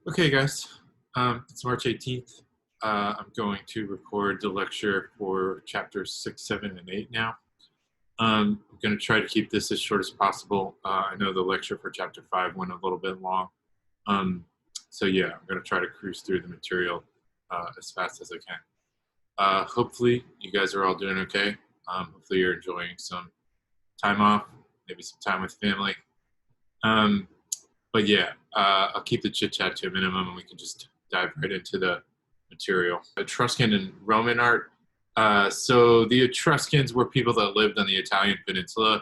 Okay, guys, it's March 18th. I'm going to record the lecture for chapters 6, 7, and 8 now. I'm going to try to keep this as short as possible. I know the lecture for chapter 5 went a little bit long. So yeah, I'm going to try to cruise through the material as fast as I can. Hopefully, you guys are all doing okay. Hopefully, you're enjoying some time off, maybe some time with family. But yeah, I'll keep the chit chat to a minimum and we can just dive right into the material. Etruscan and Roman art. So the Etruscans were people that lived on the Italian peninsula,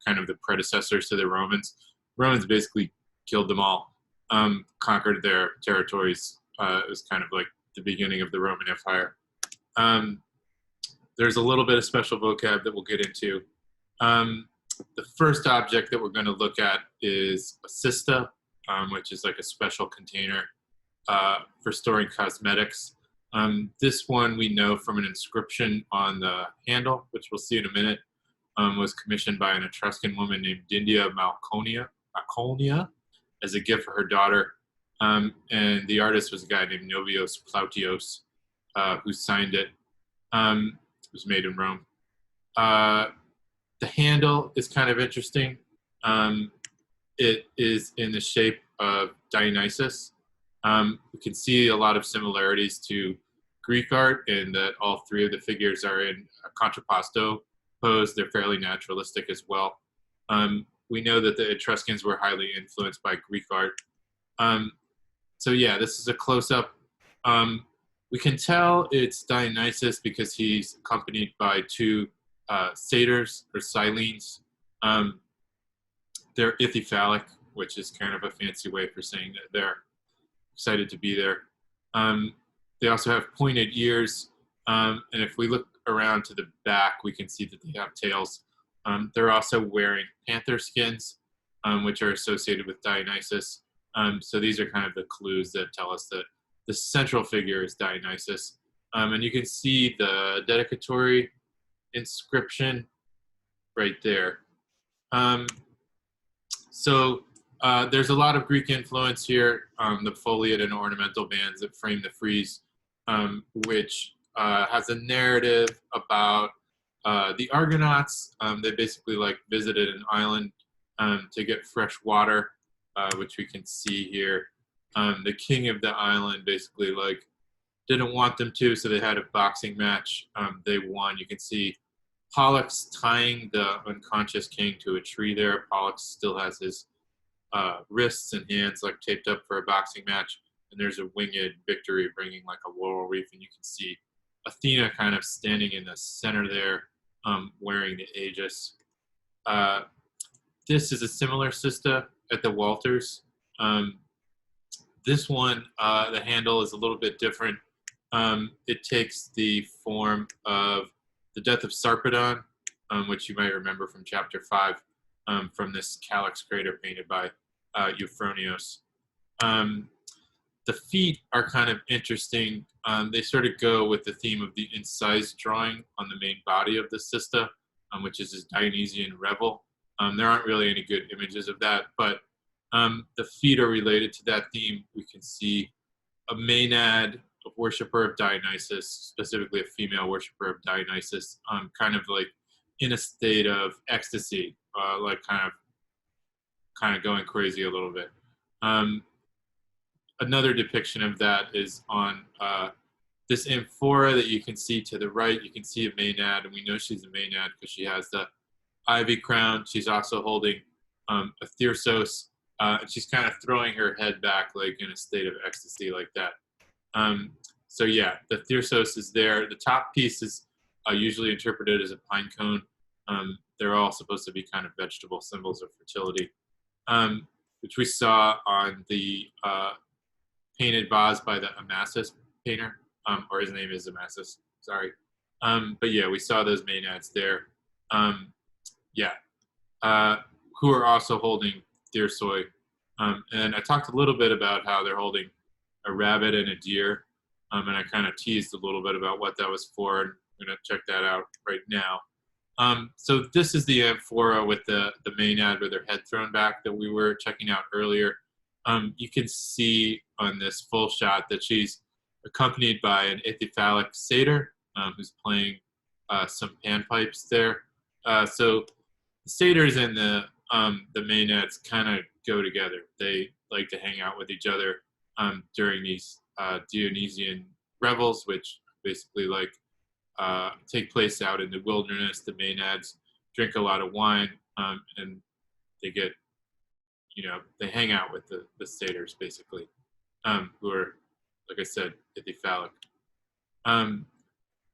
kind of the predecessors to the Romans. Romans basically killed them all, conquered their territories. It was kind of like the beginning of the Roman Empire. There's a little bit of special vocab that we'll get into. The first object that we're going to look at is a cista, which is like a special container for storing cosmetics. This one we know from an inscription on the handle, which we'll see in a minute, was commissioned by an Etruscan woman named Dindia Malconia as a gift for her daughter. And the artist was a guy named Novios Plautios, who signed it. It was made in Rome. The handle is kind of interesting. It is in the shape of Dionysus. We can see a lot of similarities to Greek art in that all three of the figures are in a contrapposto pose. They're fairly naturalistic as well. We know that the Etruscans were highly influenced by Greek art. So yeah, this is a close-up. We can tell it's Dionysus because he's accompanied by two satyrs or silines. They're ithyphallic, which is kind of a fancy way for saying that they're excited to be there. They also have pointed ears, and if we look around to the back, we can see that they have tails. They're also wearing panther skins, which are associated with Dionysus. So these are kind of the clues that tell us that the central figure is Dionysus. And you can see the dedicatory inscription right there. So there's a lot of Greek influence here. The foliate and ornamental bands that frame the frieze, which has a narrative about the Argonauts. They basically like visited an island to get fresh water, which we can see here. The king of the island basically like didn't want them to, so they had a boxing match. They won. You can see Pollux tying the unconscious king to a tree there. Pollux still has his wrists and hands like taped up for a boxing match. And there's a winged victory bringing like a laurel wreath. And you can see Athena kind of standing in the center there, wearing the aegis. This is a similar cista at the Walters. This one, the handle is a little bit different. It takes the form of the death of Sarpedon, which you might remember from chapter 5, from this calyx crater painted by Euphronios. The feet are kind of interesting. They sort of go with the theme of the incised drawing on the main body of the cista, which is his Dionysian revel. There aren't really any good images of that, but the feet are related to that theme. We can see a Maenad, a worshiper of Dionysus, specifically a female worshiper of Dionysus, kind of like in a state of ecstasy, like kind of going crazy a little bit. Another depiction of that is on this amphora that you can see to the right. You can see a Maenad, and we know she's a Maenad because she has the ivy crown. She's also holding a thyrsos, and she's kind of throwing her head back like in a state of ecstasy like that. So yeah, the thyrsos is there. The top piece is usually interpreted as a pine cone. They're all supposed to be kind of vegetable symbols of fertility, which we saw on the painted vase by the Amasis painter, or his name is Amasis, sorry. But yeah, we saw those Maenads there. Who are also holding Thirsoi. And I talked a little bit about how they're holding a rabbit and a deer, and I kind of teased a little bit about what that was for, and I'm going to check that out right now. So this is the amphora with the Maenad with their head thrown back that we were checking out earlier. You can see on this full shot that she's accompanied by an Ithyphallic satyr who's playing some panpipes there. So the satyrs and the maenads kind of go together. They like to hang out with each other during these Dionysian revels, which basically like take place out in the wilderness. The maenads drink a lot of wine and they get, they hang out with the satyrs basically, who are, like I said, Ithyphallic.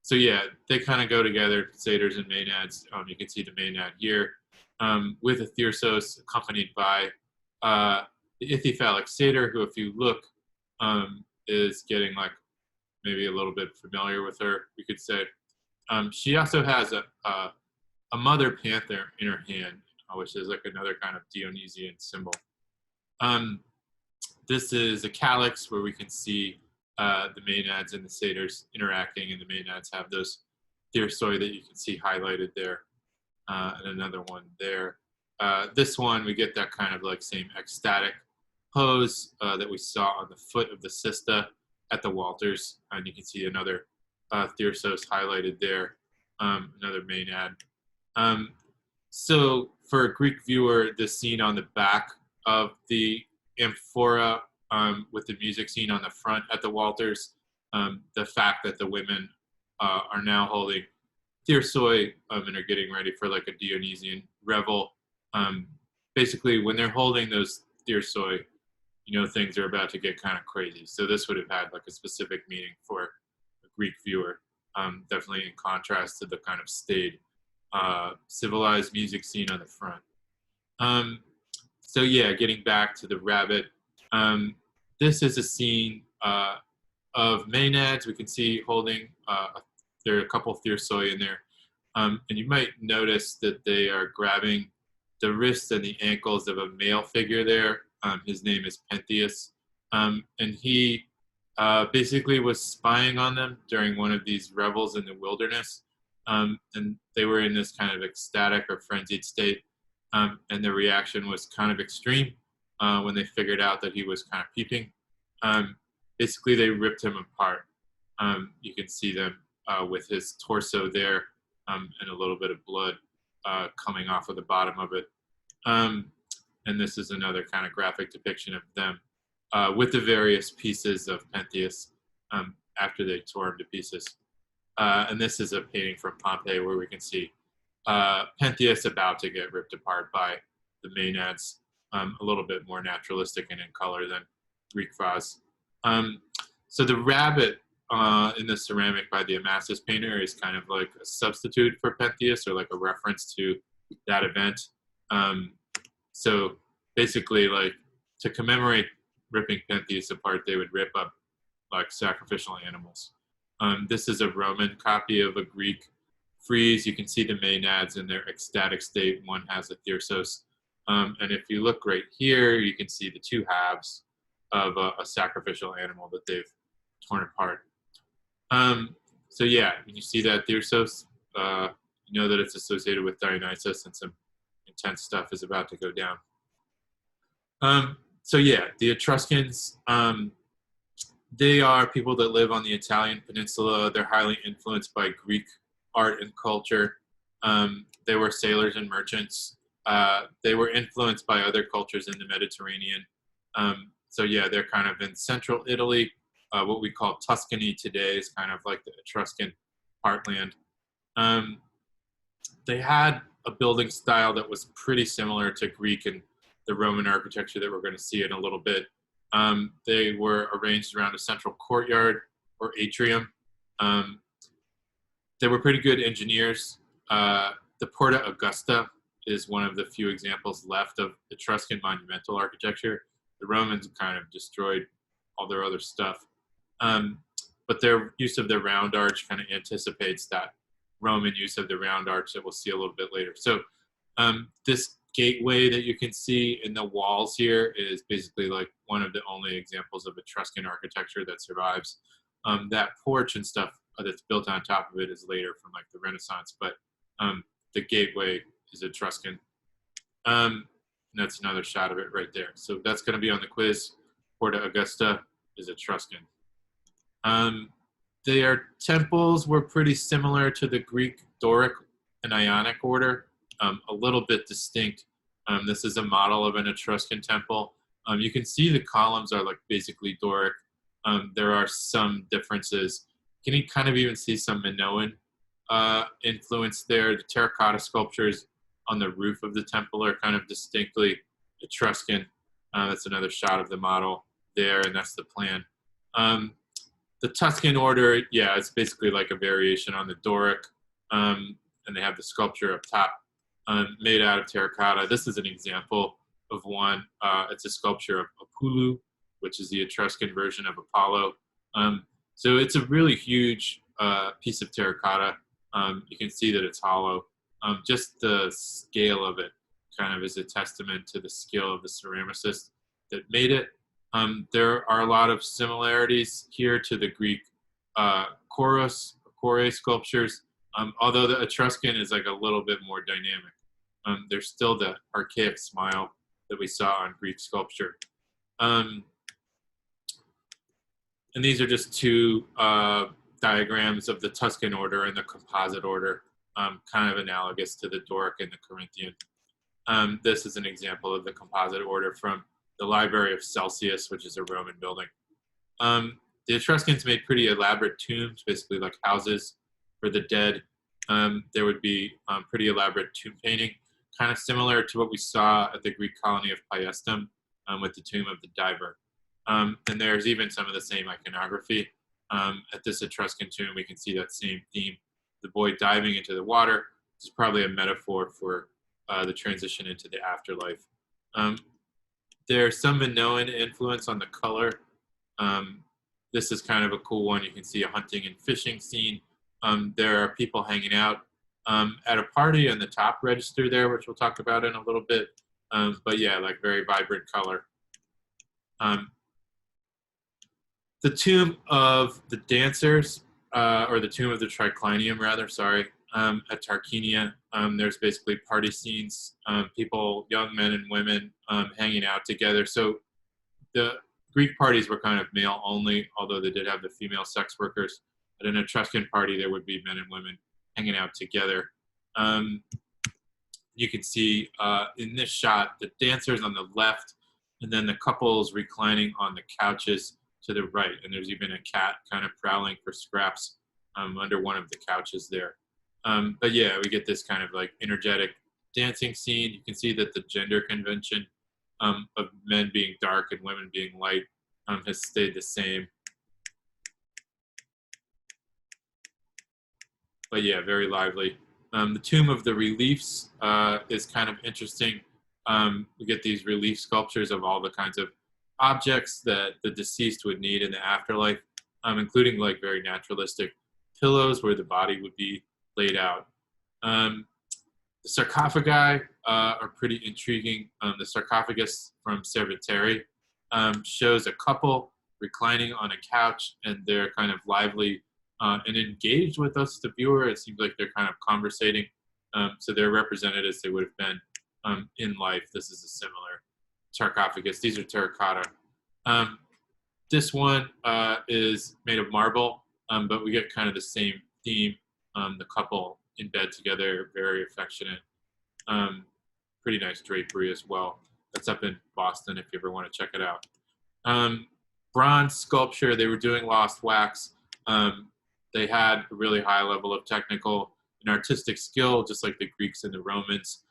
So yeah, they kind of go together, satyrs and maenads. You can see the maenad here with a thyrsos accompanied by the Ithyphallic satyr, who, if you look, is getting like maybe a little bit familiar with her, we could say. She also has a mother panther in her hand, which is like another kind of Dionysian symbol. This is a calyx where we can see the maenads and the satyrs interacting, and the maenads have those thyrsi that you can see highlighted there, and another one there. This one, we get that kind of like same ecstatic pose that we saw on the foot of the cista at the Walters, and you can see another thyrsos highlighted there, another maenad. So for a Greek viewer, the scene on the back of the amphora with the music scene on the front at the Walters, the fact that the women are now holding thyrsi and are getting ready for like a Dionysian revel. Basically, when they're holding those thyrsi, things are about to get kind of crazy. So this would have had like a specific meaning for a Greek viewer, definitely in contrast to the kind of staid, civilized music scene on the front. So yeah, getting back to the rabbit, this is a scene of maenads. We can see holding, there are a couple thyrsi in there. And you might notice that they are grabbing the wrists and the ankles of a male figure there. His name is Pentheus. And he basically was spying on them during one of these revels in the wilderness. And they were in this kind of ecstatic or frenzied state. And their reaction was kind of extreme when they figured out that he was kind of peeping. Basically, they ripped him apart. You can see them with his torso there and a little bit of blood coming off of the bottom of it. And this is another kind of graphic depiction of them with the various pieces of Pentheus after they tore him to pieces. And this is a painting from Pompeii where we can see Pentheus about to get ripped apart by the maenads, a little bit more naturalistic and in color than Greek vase. So the rabbit in the ceramic by the Amasis painter is kind of like a substitute for Pentheus, or like a reference to that event. So basically, like, to commemorate ripping Pentheus apart, they would rip up like sacrificial animals. This is a Roman copy of a Greek frieze. You can see the maenads in their ecstatic state. One has a thyrsos. And if you look right here, you can see the two halves of a sacrificial animal that they've torn apart. So yeah, when you see that thyrsos, you know that it's associated with Dionysus and some intense stuff is about to go down. So yeah, the Etruscans, they are people that live on the Italian peninsula. They're highly influenced by Greek art and culture. They were sailors and merchants. They were influenced by other cultures in the Mediterranean. So yeah, they're kind of in central Italy. What we call Tuscany today is kind of like the Etruscan heartland. They had a building style that was pretty similar to Greek and the Roman architecture that we're going to see in a little bit. They were arranged around a central courtyard or atrium. They were pretty good engineers. The Porta Augusta is one of the few examples left of Etruscan monumental architecture. The Romans kind of destroyed all their other stuff. But their use of the round arch kind of anticipates that Roman use of the round arch that we'll see a little bit later. So this gateway that you can see in the walls here is basically like one of the only examples of Etruscan architecture that survives. That porch and stuff that's built on top of it is later from like the Renaissance, but the gateway is Etruscan. and that's another shot of it right there. So that's going to be on the quiz. Porta Augusta is Etruscan. Their temples were pretty similar to the Greek Doric and Ionic order, a little bit distinct. This is a model of an Etruscan temple. You can see the columns are like basically Doric. There are some differences. You can kind of even see some Minoan influence there. The terracotta sculptures on the roof of the temple are kind of distinctly Etruscan. That's another shot of the model there, and that's the plan. The Tuscan order, yeah, it's basically like a variation on the Doric, and they have the sculpture up top made out of terracotta. This is an example of one. It's a sculpture of Apollo, which is the Etruscan version of Apollo. So it's a really huge piece of terracotta. You can see that it's hollow. Just the scale of it kind of is a testament to the skill of the ceramicist that made it. There are a lot of similarities here to the Greek core sculptures, although the Etruscan is like a little bit more dynamic. There's still the archaic smile that we saw on Greek sculpture. And these are just two diagrams of the Tuscan order and the composite order, kind of analogous to the Doric and the Corinthian. This is an example of the composite order from the Library of Celsius, which is a Roman building. The Etruscans made pretty elaborate tombs, basically like houses for the dead. There would be pretty elaborate tomb painting, kind of similar to what we saw at the Greek colony of Paestum with the tomb of the diver. And there's even some of the same iconography. At this Etruscan tomb, we can see that same theme. The boy diving into the water is probably a metaphor for the transition into the afterlife. There's some Minoan influence on the color. This is kind of a cool one. You can see a hunting and fishing scene. There are people hanging out at a party on the top register there, which we'll talk about in a little bit. But yeah, like very vibrant color. The tomb of the dancers, or the tomb of the triclinium, rather, sorry, at Tarquinia, there's basically party scenes, people, young men and women, hanging out together. So the Greek parties were kind of male only, although they did have the female sex workers. At an Etruscan party, there would be men and women hanging out together. You can see in this shot the dancers on the left, and then the couples reclining on the couches to the right. And there's even a cat kind of prowling for scraps under one of the couches there. But yeah, we get this kind of like energetic dancing scene. You can see that the gender convention of men being dark and women being light has stayed the same. But yeah, very lively. The tomb of the reliefs is kind of interesting. We get these relief sculptures of all the kinds of objects that the deceased would need in the afterlife, including like very naturalistic pillows where the body would be laid out. The sarcophagi are pretty intriguing. The sarcophagus from Cerveteri shows a couple reclining on a couch, and they're kind of lively and engaged with us, the viewer. It seems like they're kind of conversating. So they're represented as they would have been in life. This is a similar sarcophagus. These are terracotta. This one is made of marble, but we get kind of the same theme. The couple in bed together, very affectionate. Pretty nice drapery as well. That's up in Boston if you ever want to check it out. Bronze sculpture, they were doing lost wax. They had a really high level of technical and artistic skill, just like the Greeks and the Romans.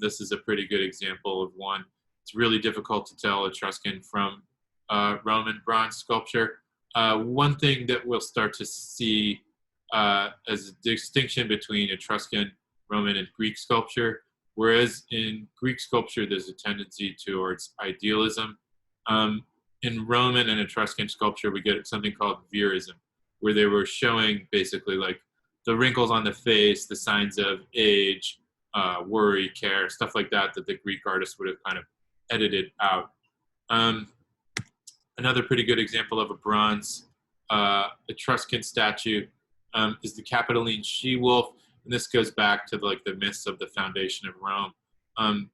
This is a pretty good example of one. It's really difficult to tell Etruscan from Roman bronze sculpture. One thing that we'll start to see as a distinction between Etruscan, Roman, and Greek sculpture, whereas in Greek sculpture there's a tendency towards idealism. In Roman and Etruscan sculpture we get something called verism, where they were showing basically like the wrinkles on the face, the signs of age, worry, care, stuff like that that the Greek artists would have kind of edited out. Another pretty good example of a bronze Etruscan statue is the Capitoline she-wolf, and this goes back to like the myths of the foundation of Rome.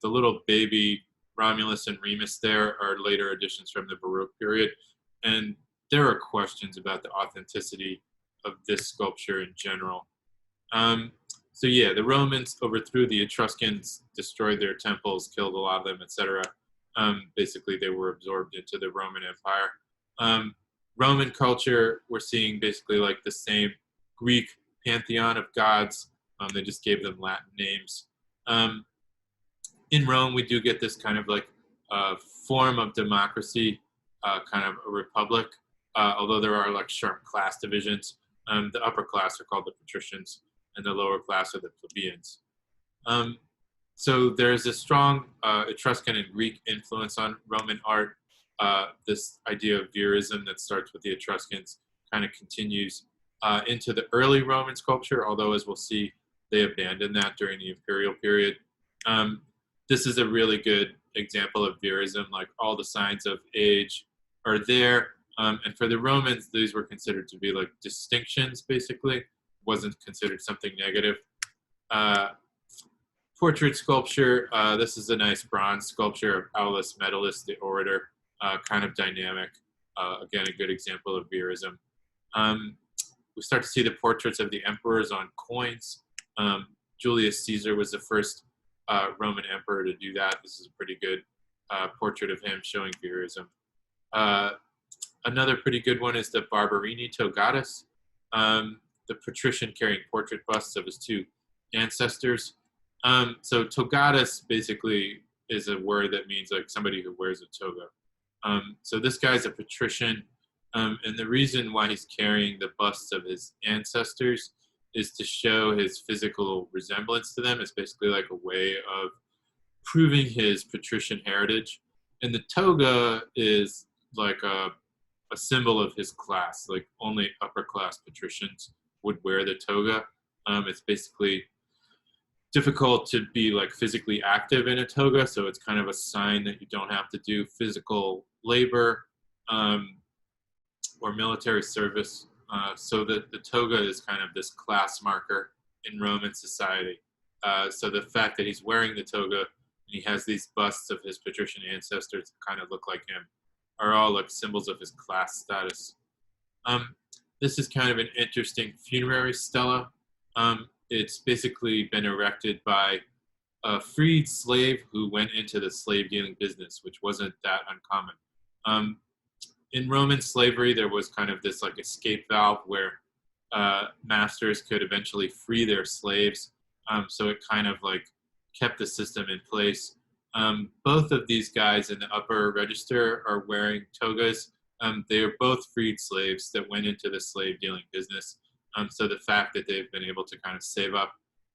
The little baby Romulus and Remus there are later additions from the Baroque period. And there are questions about the authenticity of this sculpture in general. So yeah, the Romans overthrew the Etruscans, destroyed their temples, killed a lot of them, etc. Basically, they were absorbed into the Roman Empire. Roman culture, we're seeing basically like the same Greek pantheon of gods. They just gave them Latin names. In Rome, we do get this kind of like form of democracy, kind of a republic, although there are like sharp class divisions. The upper class are called the patricians, and the lower class are the plebeians. So there's a strong Etruscan and Greek influence on Roman art. This idea of verism that starts with the Etruscans kind of continues into the early Roman sculpture, although as we'll see, they abandoned that during the imperial period. This is a really good example of verism, like all the signs of age are there. And for the Romans, these were considered to be like distinctions, basically. It wasn't considered something negative. Portrait sculpture, this is a nice bronze sculpture of Aulus Metellus, the orator, kind of dynamic. Again, a good example of verism. We start to see the portraits of the emperors on coins. Julius Caesar was the first Roman emperor to do that. This is a pretty good portrait of him showing verism. Another pretty good one is the Barberini Togatus, the patrician carrying portrait busts of his two ancestors. So togatus basically is a word that means like somebody who wears a toga. So this guy's a patrician, and the reason why he's carrying the busts of his ancestors is to show his physical resemblance to them. It's basically like a way of proving his patrician heritage. And the toga is like a symbol of his class, like only upper class patricians would wear the toga. It's basically difficult to be like physically active in a toga, so it's kind of a sign that you don't have to do physical labor or military service. So the toga is kind of this class marker in Roman society. So the fact that he's wearing the toga and he has these busts of his patrician ancestors that kind of look like him are all like symbols of his class status. This is kind of an interesting funerary stela. It's basically been erected by a freed slave who went into the slave dealing business, which wasn't that uncommon. In Roman slavery, there was kind of this like escape valve where masters could eventually free their slaves. So it kind of like kept the system in place. Both of these guys in the upper register are wearing togas. They are both freed slaves that went into the slave dealing business. So the fact that they've been able to kind of save up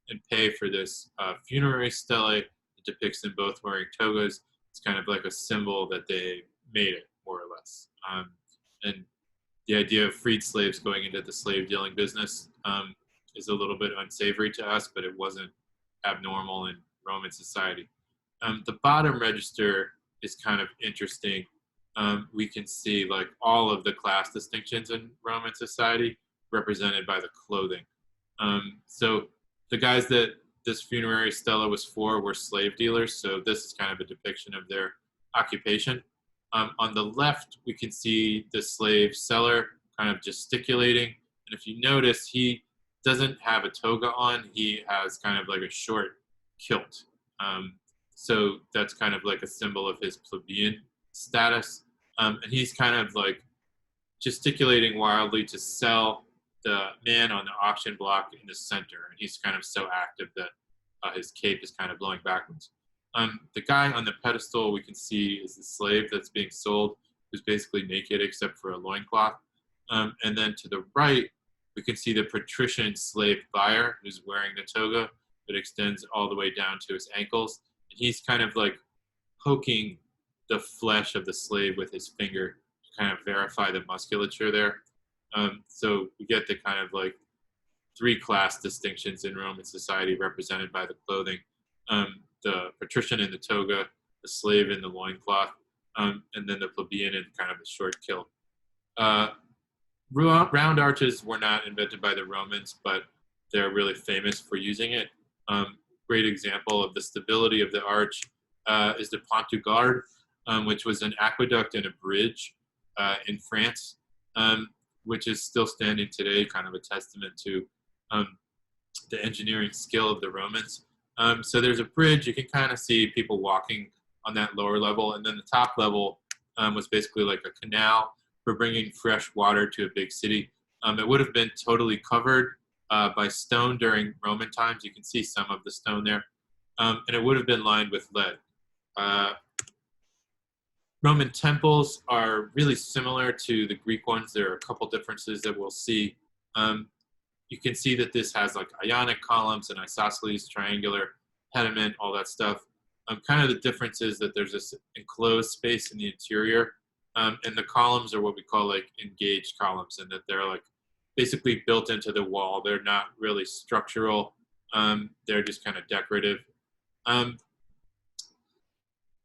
and pay for this funerary stele that depicts them both wearing togas, it's kind of like a symbol that they made it, more or less. And the idea of freed slaves going into the slave dealing business is a little bit unsavory to us, but it wasn't abnormal in Roman society. The bottom register is kind of interesting. We can see like all of the class distinctions in Roman society represented by the clothing. So the guys that this funerary stela was for were slave dealers. So this is kind of a depiction of their occupation. On the left, we can see the slave seller kind of gesticulating. And if you notice, he doesn't have a toga on. He has kind of like a short kilt. So that's kind of like a symbol of his plebeian status. And he's kind of like gesticulating wildly to sell the man on the auction block in the center. And he's kind of so active that his cape is kind of blowing backwards. The guy on the pedestal we can see is the slave that's being sold, who's basically naked except for a loincloth. And then to the right, we can see the patrician slave buyer who's wearing the toga that extends all the way down to his ankles. And he's kind of like poking the flesh of the slave with his finger to kind of verify the musculature there. So we get the kind of like three class distinctions in Roman society represented by the clothing. The patrician in the toga, the slave in the loincloth, and then the plebeian in kind of a short kilt. Round arches were not invented by the Romans, but they're really famous for using it. Great example of the stability of the arch is the Pont du Gard, which was an aqueduct and a bridge in France, which is still standing today, kind of a testament to the engineering skill of the Romans. So there's a bridge. You can kind of see people walking on that lower level. And then the top level was basically like a canal for bringing fresh water to a big city. It would have been totally covered by stone during Roman times. You can see some of the stone there. And it would have been lined with lead. Roman temples are really similar to the Greek ones. There are a couple differences that we'll see. You can see that this has like Ionic columns and isosceles, triangular pediment, all that stuff. Kind of the difference is that there's this enclosed space in the interior, and the columns are what we call like engaged columns, and that they're like basically built into the wall. They're not really structural. They're just kind of decorative.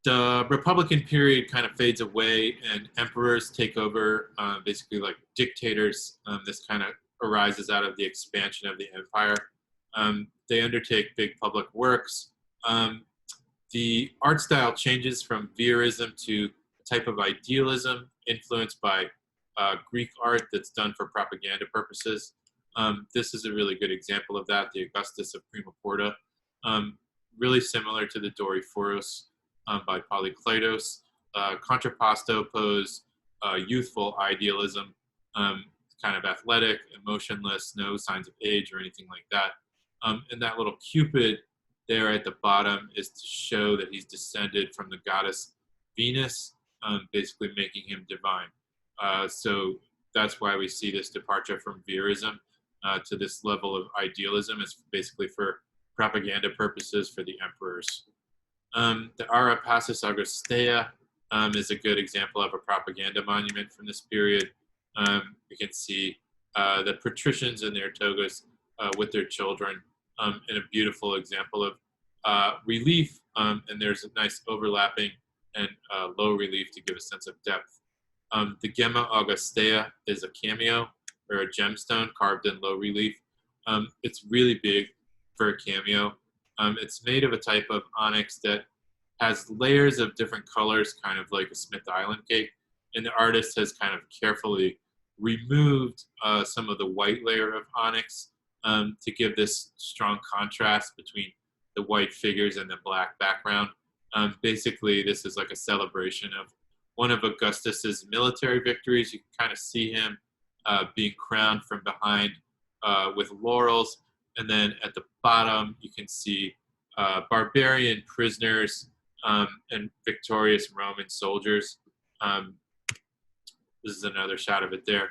The Republican period kind of fades away, and emperors take over, basically like dictators. This kind of arises out of the expansion of the empire. They undertake big public works. The art style changes from verism to a type of idealism influenced by Greek art that's done for propaganda purposes. This is a really good example of that, the Augustus of Prima Porta. Really similar to the Doryphoros by Polykleitos. Contrapposto pose youthful idealism, kind of athletic, emotionless, no signs of age or anything like that. And that little Cupid there at the bottom is to show that he's descended from the goddess Venus, basically making him divine. So that's why we see this departure from verism to this level of idealism. It's basically for propaganda purposes for the emperors. The Ara Passus Augustea is a good example of a propaganda monument from this period. You can see the patricians in their togas with their children in a beautiful example of relief, and there's a nice overlapping and low relief to give a sense of depth. The Gemma Augustea is a cameo or a gemstone carved in low relief. It's really big for a cameo. It's made of a type of onyx that has layers of different colors, kind of like a Smith Island cake. And the artist has kind of carefully removed some of the white layer of onyx to give this strong contrast between the white figures and the black background. Basically, this is like a celebration of one of Augustus's military victories. You can kind of see him being crowned from behind with laurels. And then at the bottom, you can see barbarian prisoners and victorious Roman soldiers. This is another shot of it there.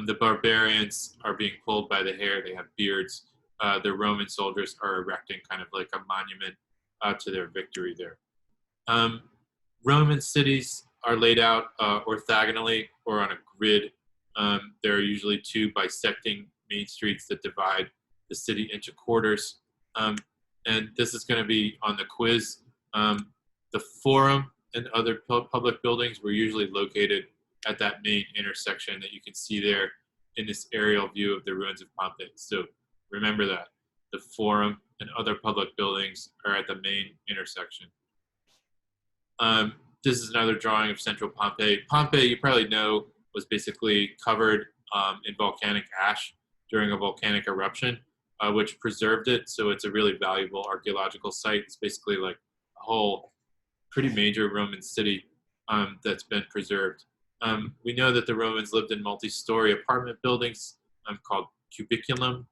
The barbarians are being pulled by the hair. They have beards. The Roman soldiers are erecting kind of like a monument to their victory there. Roman cities are laid out orthogonally or on a grid. There are usually two bisecting main streets that divide the city into quarters. And this is going to be on the quiz. The Forum and other public buildings were usually located at that main intersection that you can see there in this aerial view of the ruins of Pompeii. So remember that. The Forum and other public buildings are at the main intersection. This is another drawing of central Pompeii. Pompeii, you probably know, was basically covered in volcanic ash during a volcanic eruption, which preserved it. So it's a really valuable archaeological site. It's basically like a whole pretty major Roman city that's been preserved. We know that the Romans lived in multi-story apartment buildings called cubiculum.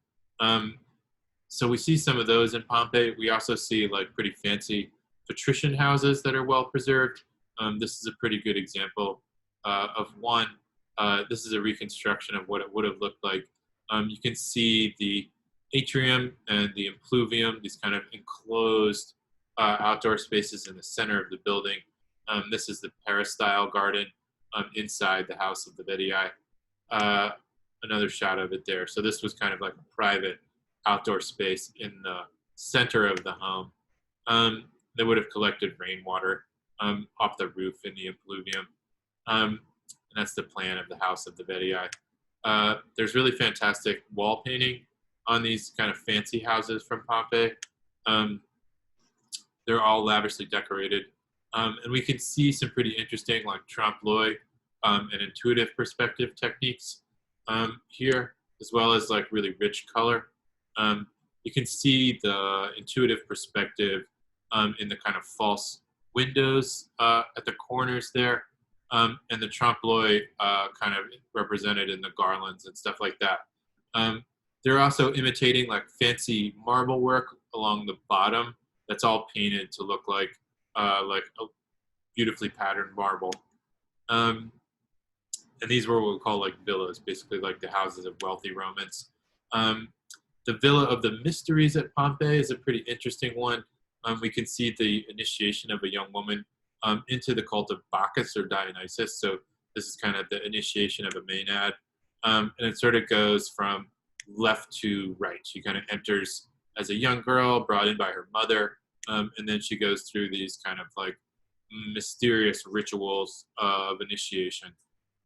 So we see some of those in Pompeii. We also see like pretty fancy patrician houses that are well preserved. This is a pretty good example of one. This is a reconstruction of what it would have looked like. You can see the atrium and the impluvium, these kind of enclosed outdoor spaces in the center of the building. This is the peristyle garden inside the house of the Vedii. Another shot of it there. So this was kind of like a private outdoor space in the center of the home. They would have collected rainwater off the roof in the impluvium. And that's the plan of the house of the Vedii. There's really fantastic wall painting on these kind of fancy houses from Pompeii. They're all lavishly decorated. And we can see some pretty interesting like trompe-l'oeil and intuitive perspective techniques here, as well as like really rich color. You can see the intuitive perspective in the kind of false windows at the corners there, and the trompe-l'oeil kind of represented in the garlands and stuff like that. They're also imitating like fancy marble work along the bottom that's all painted to look like a beautifully patterned marble. And these were what we call like villas, basically like the houses of wealthy Romans. The Villa of the Mysteries at Pompeii is a pretty interesting one. We can see the initiation of a young woman into the cult of Bacchus or Dionysus. So this is kind of the initiation of a Maenad. And it sort of goes from left to right. She kind of enters as a young girl brought in by her mother. And then she goes through these kind of like mysterious rituals of initiation.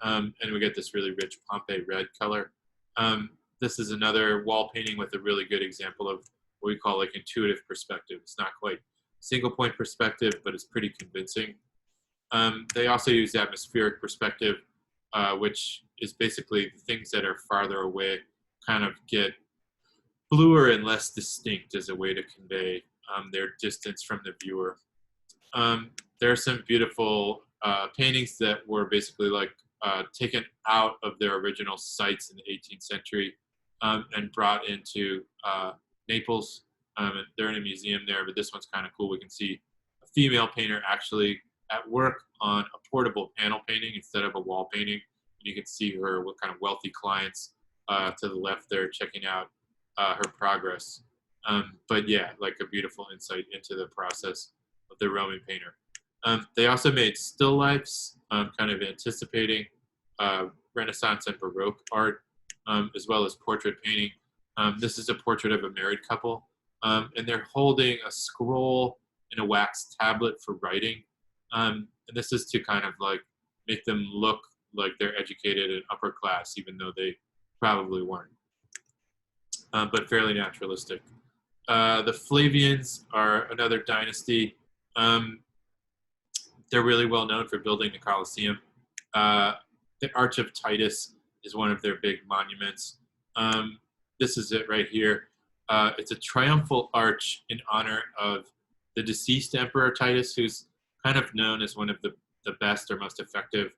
And we get this really rich Pompeii red color. This is another wall painting with a really good example of what we call like intuitive perspective. It's not quite single point perspective, but it's pretty convincing. They also use atmospheric perspective, which is basically things that are farther away kind of get bluer and less distinct as a way to convey their distance from the viewer. There are some beautiful paintings that were basically like taken out of their original sites in the 18th century and brought into Naples. They're in a museum there, but this one's kind of cool. We can see a female painter actually at work on a portable panel painting instead of a wall painting. And you can see her with kind of wealthy clients to the left there checking out her progress. But yeah, like a beautiful insight into the process of the Roman painter. They also made still lifes, kind of anticipating Renaissance and Baroque art, as well as portrait painting. This is a portrait of a married couple, and they're holding a scroll and a wax tablet for writing. And this is to kind of like make them look like they're educated and upper class, even though they probably weren't, but fairly naturalistic. The Flavians are another dynasty. They're really well known for building the Colosseum. The Arch of Titus is one of their big monuments. This is it right here. It's a triumphal arch in honor of the deceased Emperor Titus, who's kind of known as one of the best or most effective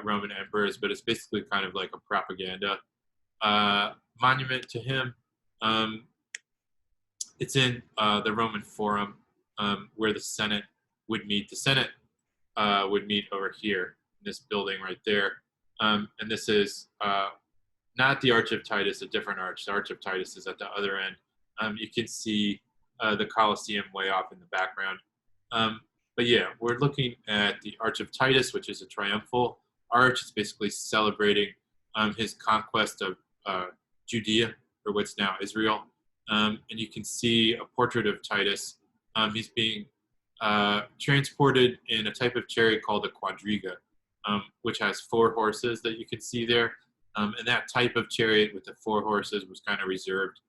Roman emperors, but it's basically kind of like a propaganda monument to him. It's in the Roman Forum where the Senate would meet. The Senate would meet over here in this building right there. And this is not the Arch of Titus, a different arch. The Arch of Titus is at the other end. You can see the Colosseum way off in the background. But yeah, we're looking at the Arch of Titus, which is a triumphal arch. It's basically celebrating his conquest of Judea, or what's now Israel. And you can see a portrait of Titus. He's being transported in a type of chariot called a quadriga, which has 4 horses that you can see there. And that type of chariot with the 4 horses was kind of reserved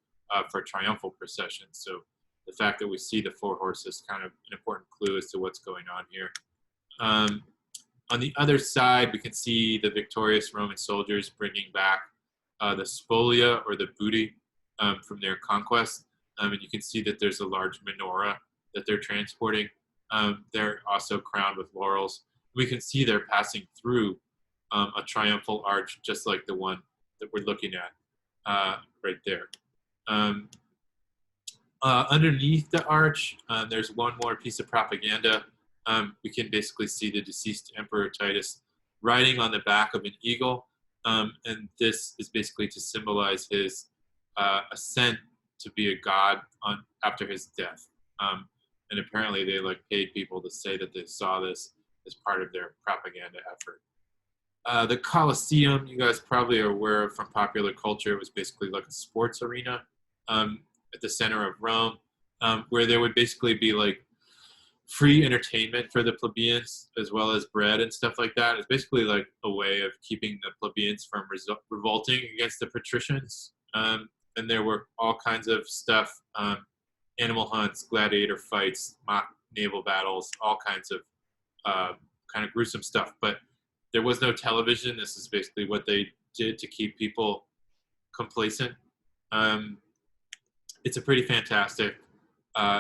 for triumphal processions. So the fact that we see the 4 horses is kind of an important clue as to what's going on here. On the other side, we can see the victorious Roman soldiers bringing back the spolia, or the booty, from their conquest. And you can see that there's a large menorah that they're transporting. They're also crowned with laurels. We can see they're passing through a triumphal arch, just like the one that we're looking at right there. Underneath the arch, there's one more piece of propaganda. We can basically see the deceased Emperor Titus riding on the back of an eagle. And this is basically to symbolize his ascent to be a god after his death. And apparently they like paid people to say that they saw this as part of their propaganda effort. The Colosseum, you guys probably are aware of from popular culture. It was basically like a sports arena at the center of Rome, where there would basically be like free entertainment for the plebeians, as well as bread and stuff like that. It's basically like a way of keeping the plebeians from revolting against the patricians. And there were all kinds of stuff animal hunts, gladiator fights, mock naval battles, all kinds of kind of gruesome stuff. But there was no television. This is basically what they did to keep people complacent. It's a pretty fantastic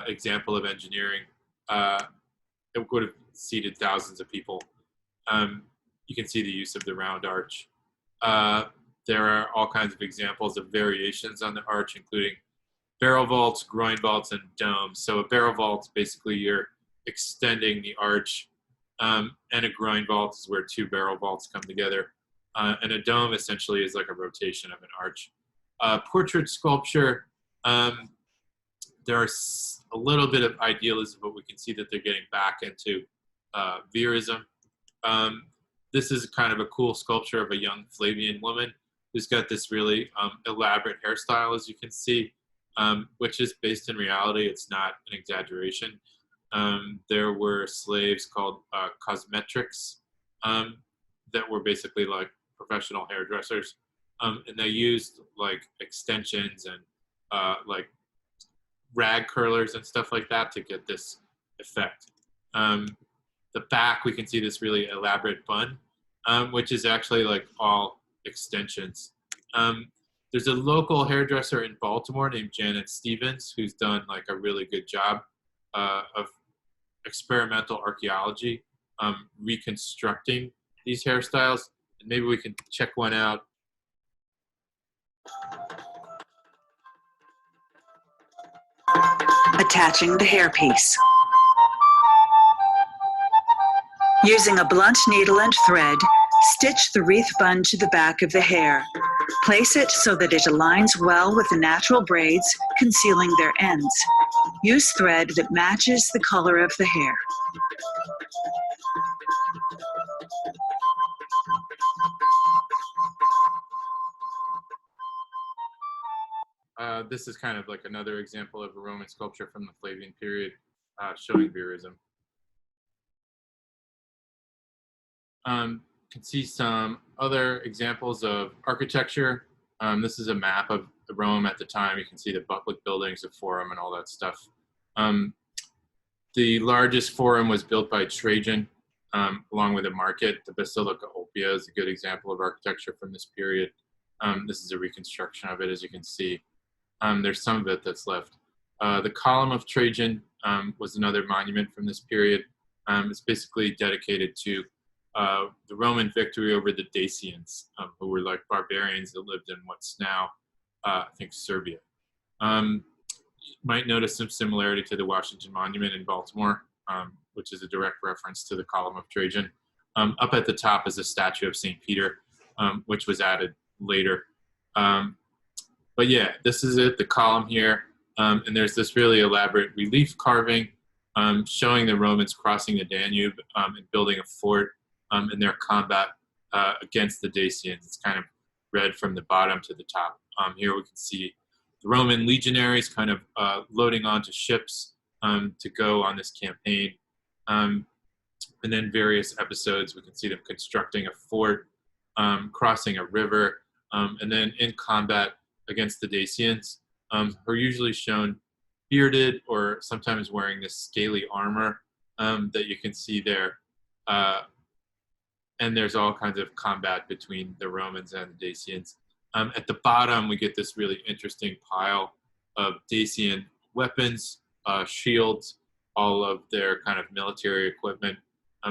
example of engineering. It would have seated thousands of people. You can see the use of the round arch. There are all kinds of examples of variations on the arch, including barrel vaults, groin vaults, and domes. So a barrel vault, basically you're extending the arch, and a groin vault is where two barrel vaults come together. And a dome essentially is like a rotation of an arch. Portrait sculpture, there's a little bit of idealism, but we can see that they're getting back into Verism. This is kind of a cool sculpture of a young Flavian woman who's got this really elaborate hairstyle, as you can see, which is based in reality. It's not an exaggeration. There were slaves called cosmetrics that were basically like professional hairdressers, and they used like extensions and like rag curlers and stuff like that to get this effect. The back, we can see this really elaborate bun, which is actually like all extensions. There's a local hairdresser in Baltimore named Janet Stevens who's done like a really good job of experimental archaeology, reconstructing these hairstyles. And maybe we can check one out. Attaching the hairpiece. Using a blunt needle and thread, stitch the wreath bun to the back of the hair. Place it so that it aligns well with the natural braids, concealing their ends. Use thread that matches the color of the hair. This is kind of like another example of a Roman sculpture from the Flavian period, showing Verism. You can see some other examples of architecture. This is a map of Rome at the time. You can see the public buildings, the Forum, and all that stuff. The largest forum was built by Trajan, along with a market. The Basilica Oppia is a good example of architecture from this period. This is a reconstruction of it, as you can see. There's some of it that's left. The Column of Trajan was another monument from this period. It's basically dedicated to the Roman victory over the Dacians, who were like barbarians that lived in what's now, I think, Serbia. You might notice some similarity to the Washington Monument in Baltimore, which is a direct reference to the Column of Trajan. Up at the top is a statue of St. Peter, which was added later. But yeah, this is it, the column here. And there's this really elaborate relief carving showing the Romans crossing the Danube and building a fort in their combat against the Dacians. It's kind of read from the bottom to the top. Here we can see the Roman legionaries kind of loading onto ships to go on this campaign. And then various episodes, we can see them constructing a fort, crossing a river, and then in combat against the Dacians, who are usually shown bearded or sometimes wearing this scaly armor that you can see there. And there's all kinds of combat between the Romans and the Dacians. At the bottom, we get this really interesting pile of Dacian weapons, shields, all of their kind of military equipment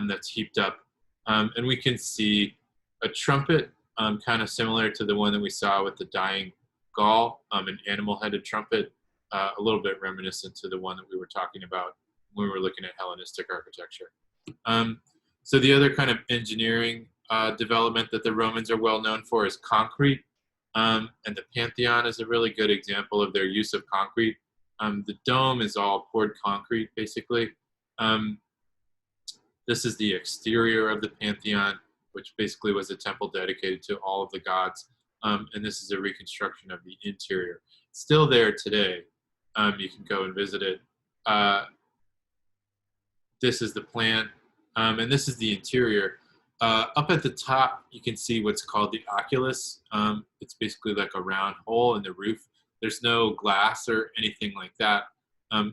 that's heaped up. And we can see a trumpet, kind of similar to the one that we saw with the dying Gaul, an animal-headed trumpet, a little bit reminiscent to the one that we were talking about when we were looking at Hellenistic architecture. So the other kind of engineering development that the Romans are well known for is concrete, and the Pantheon is a really good example of their use of concrete. The dome is all poured concrete, basically. This is the exterior of the Pantheon, which basically was a temple dedicated to all of the gods. And this is a reconstruction of the interior. It's still there today. You can go and visit it. This is the plan, and this is the interior. Up at the top, you can see what's called the oculus. It's basically like a round hole in the roof. There's no glass or anything like that.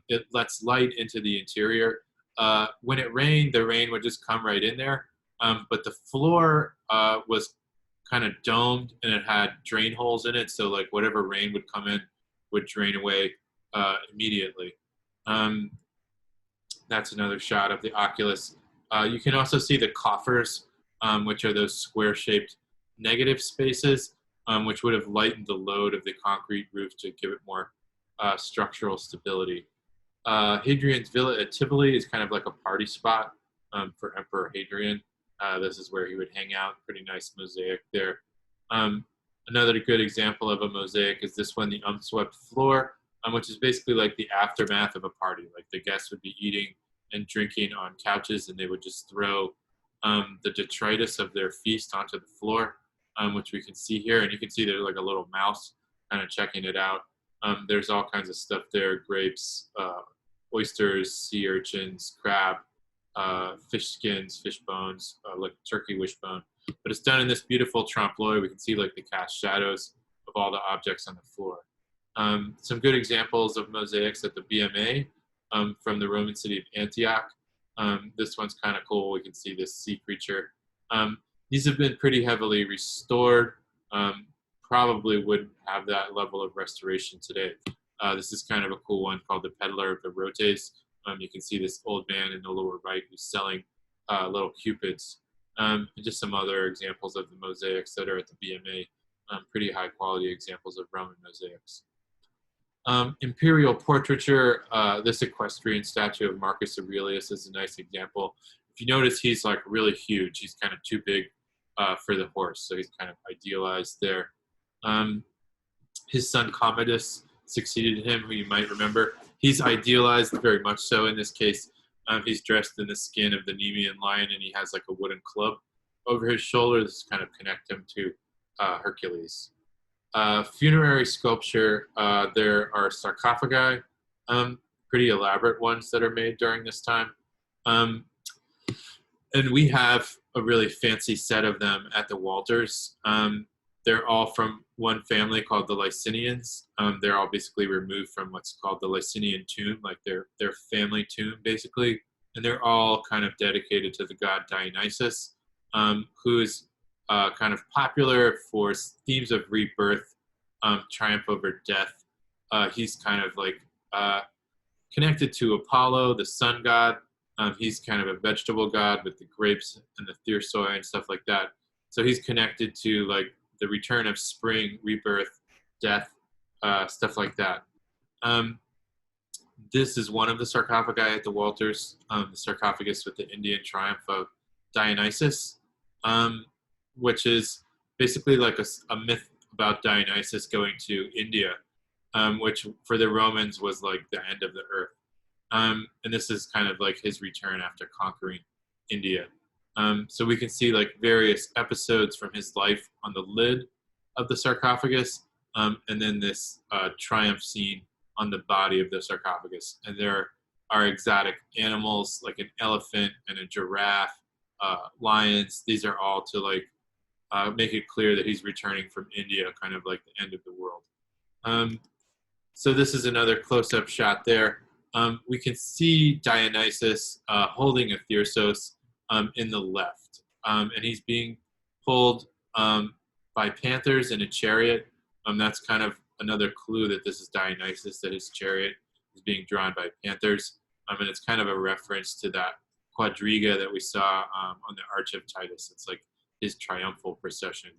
It lets light into the interior. When it rained, the rain would just come right in there. But the floor was kind of domed and it had drain holes in it. So like whatever rain would come in would drain away immediately. That's another shot of the oculus. You can also see the coffers, which are those square-shaped negative spaces, which would have lightened the load of the concrete roof to give it more structural stability. Hadrian's Villa at Tivoli is kind of like a party spot for Emperor Hadrian. This is where he would hang out. Pretty nice mosaic there. Another good example of a mosaic is this one, the unswept floor, which is basically like the aftermath of a party. Like the guests would be eating and drinking on couches, and they would just throw the detritus of their feast onto the floor, which we can see here. And you can see there's like a little mouse kind of checking it out. There's all kinds of stuff there: grapes, oysters, sea urchins, crab, fish skins, fish bones, like turkey wishbone. But it's done in this beautiful trompe l'oeil. We can see like the cast shadows of all the objects on the floor. Some good examples of mosaics at the BMA from the Roman city of Antioch. This one's kind of cool. We can see this sea creature. These have been pretty heavily restored. Probably wouldn't have that level of restoration today. This is kind of a cool one called the Peddler of the Rotes. You can see this old man in the lower right who's selling little cupids. And just some other examples of the mosaics that are at the BMA. Pretty high quality examples of Roman mosaics. Imperial portraiture, this equestrian statue of Marcus Aurelius is a nice example. If you notice, he's like really huge. He's kind of too big for the horse, so he's kind of idealized there. His son Commodus succeeded him, who you might remember. He's idealized very much so in this case. He's dressed in the skin of the Nemean lion, and he has like a wooden club over his shoulders to kind of connect him to Hercules. Funerary sculpture, there are sarcophagi, pretty elaborate ones that are made during this time. And we have a really fancy set of them at the Walters. They're all from one family called the Licinians. They're all basically removed from what's called the Licinian tomb, like their family tomb, basically. And they're all kind of dedicated to the god Dionysus, who is kind of popular for themes of rebirth, triumph over death. He's kind of like connected to Apollo, the sun god. He's kind of a vegetable god with the grapes and the thyrsoid and stuff like that. So he's connected to like the return of spring, rebirth, death, stuff like that. This is one of the sarcophagi at the Walters, the sarcophagus with the Indian triumph of Dionysus, which is basically like a myth about Dionysus going to India, which for the Romans was like the end of the earth. And this is kind of like his return after conquering India. So we can see like various episodes from his life on the lid of the sarcophagus, and then this triumph scene on the body of the sarcophagus. And there are exotic animals like an elephant and a giraffe, lions. These are all to like make it clear that he's returning from India, kind of like the end of the world. So this is another close-up shot there. We can see Dionysus holding a thyrsos in the left, and he's being pulled by panthers in a chariot. That's kind of another clue that this is Dionysus, that his chariot is being drawn by panthers. And it's kind of a reference to that quadriga that we saw on the Arch of Titus. It's like his triumphal procession.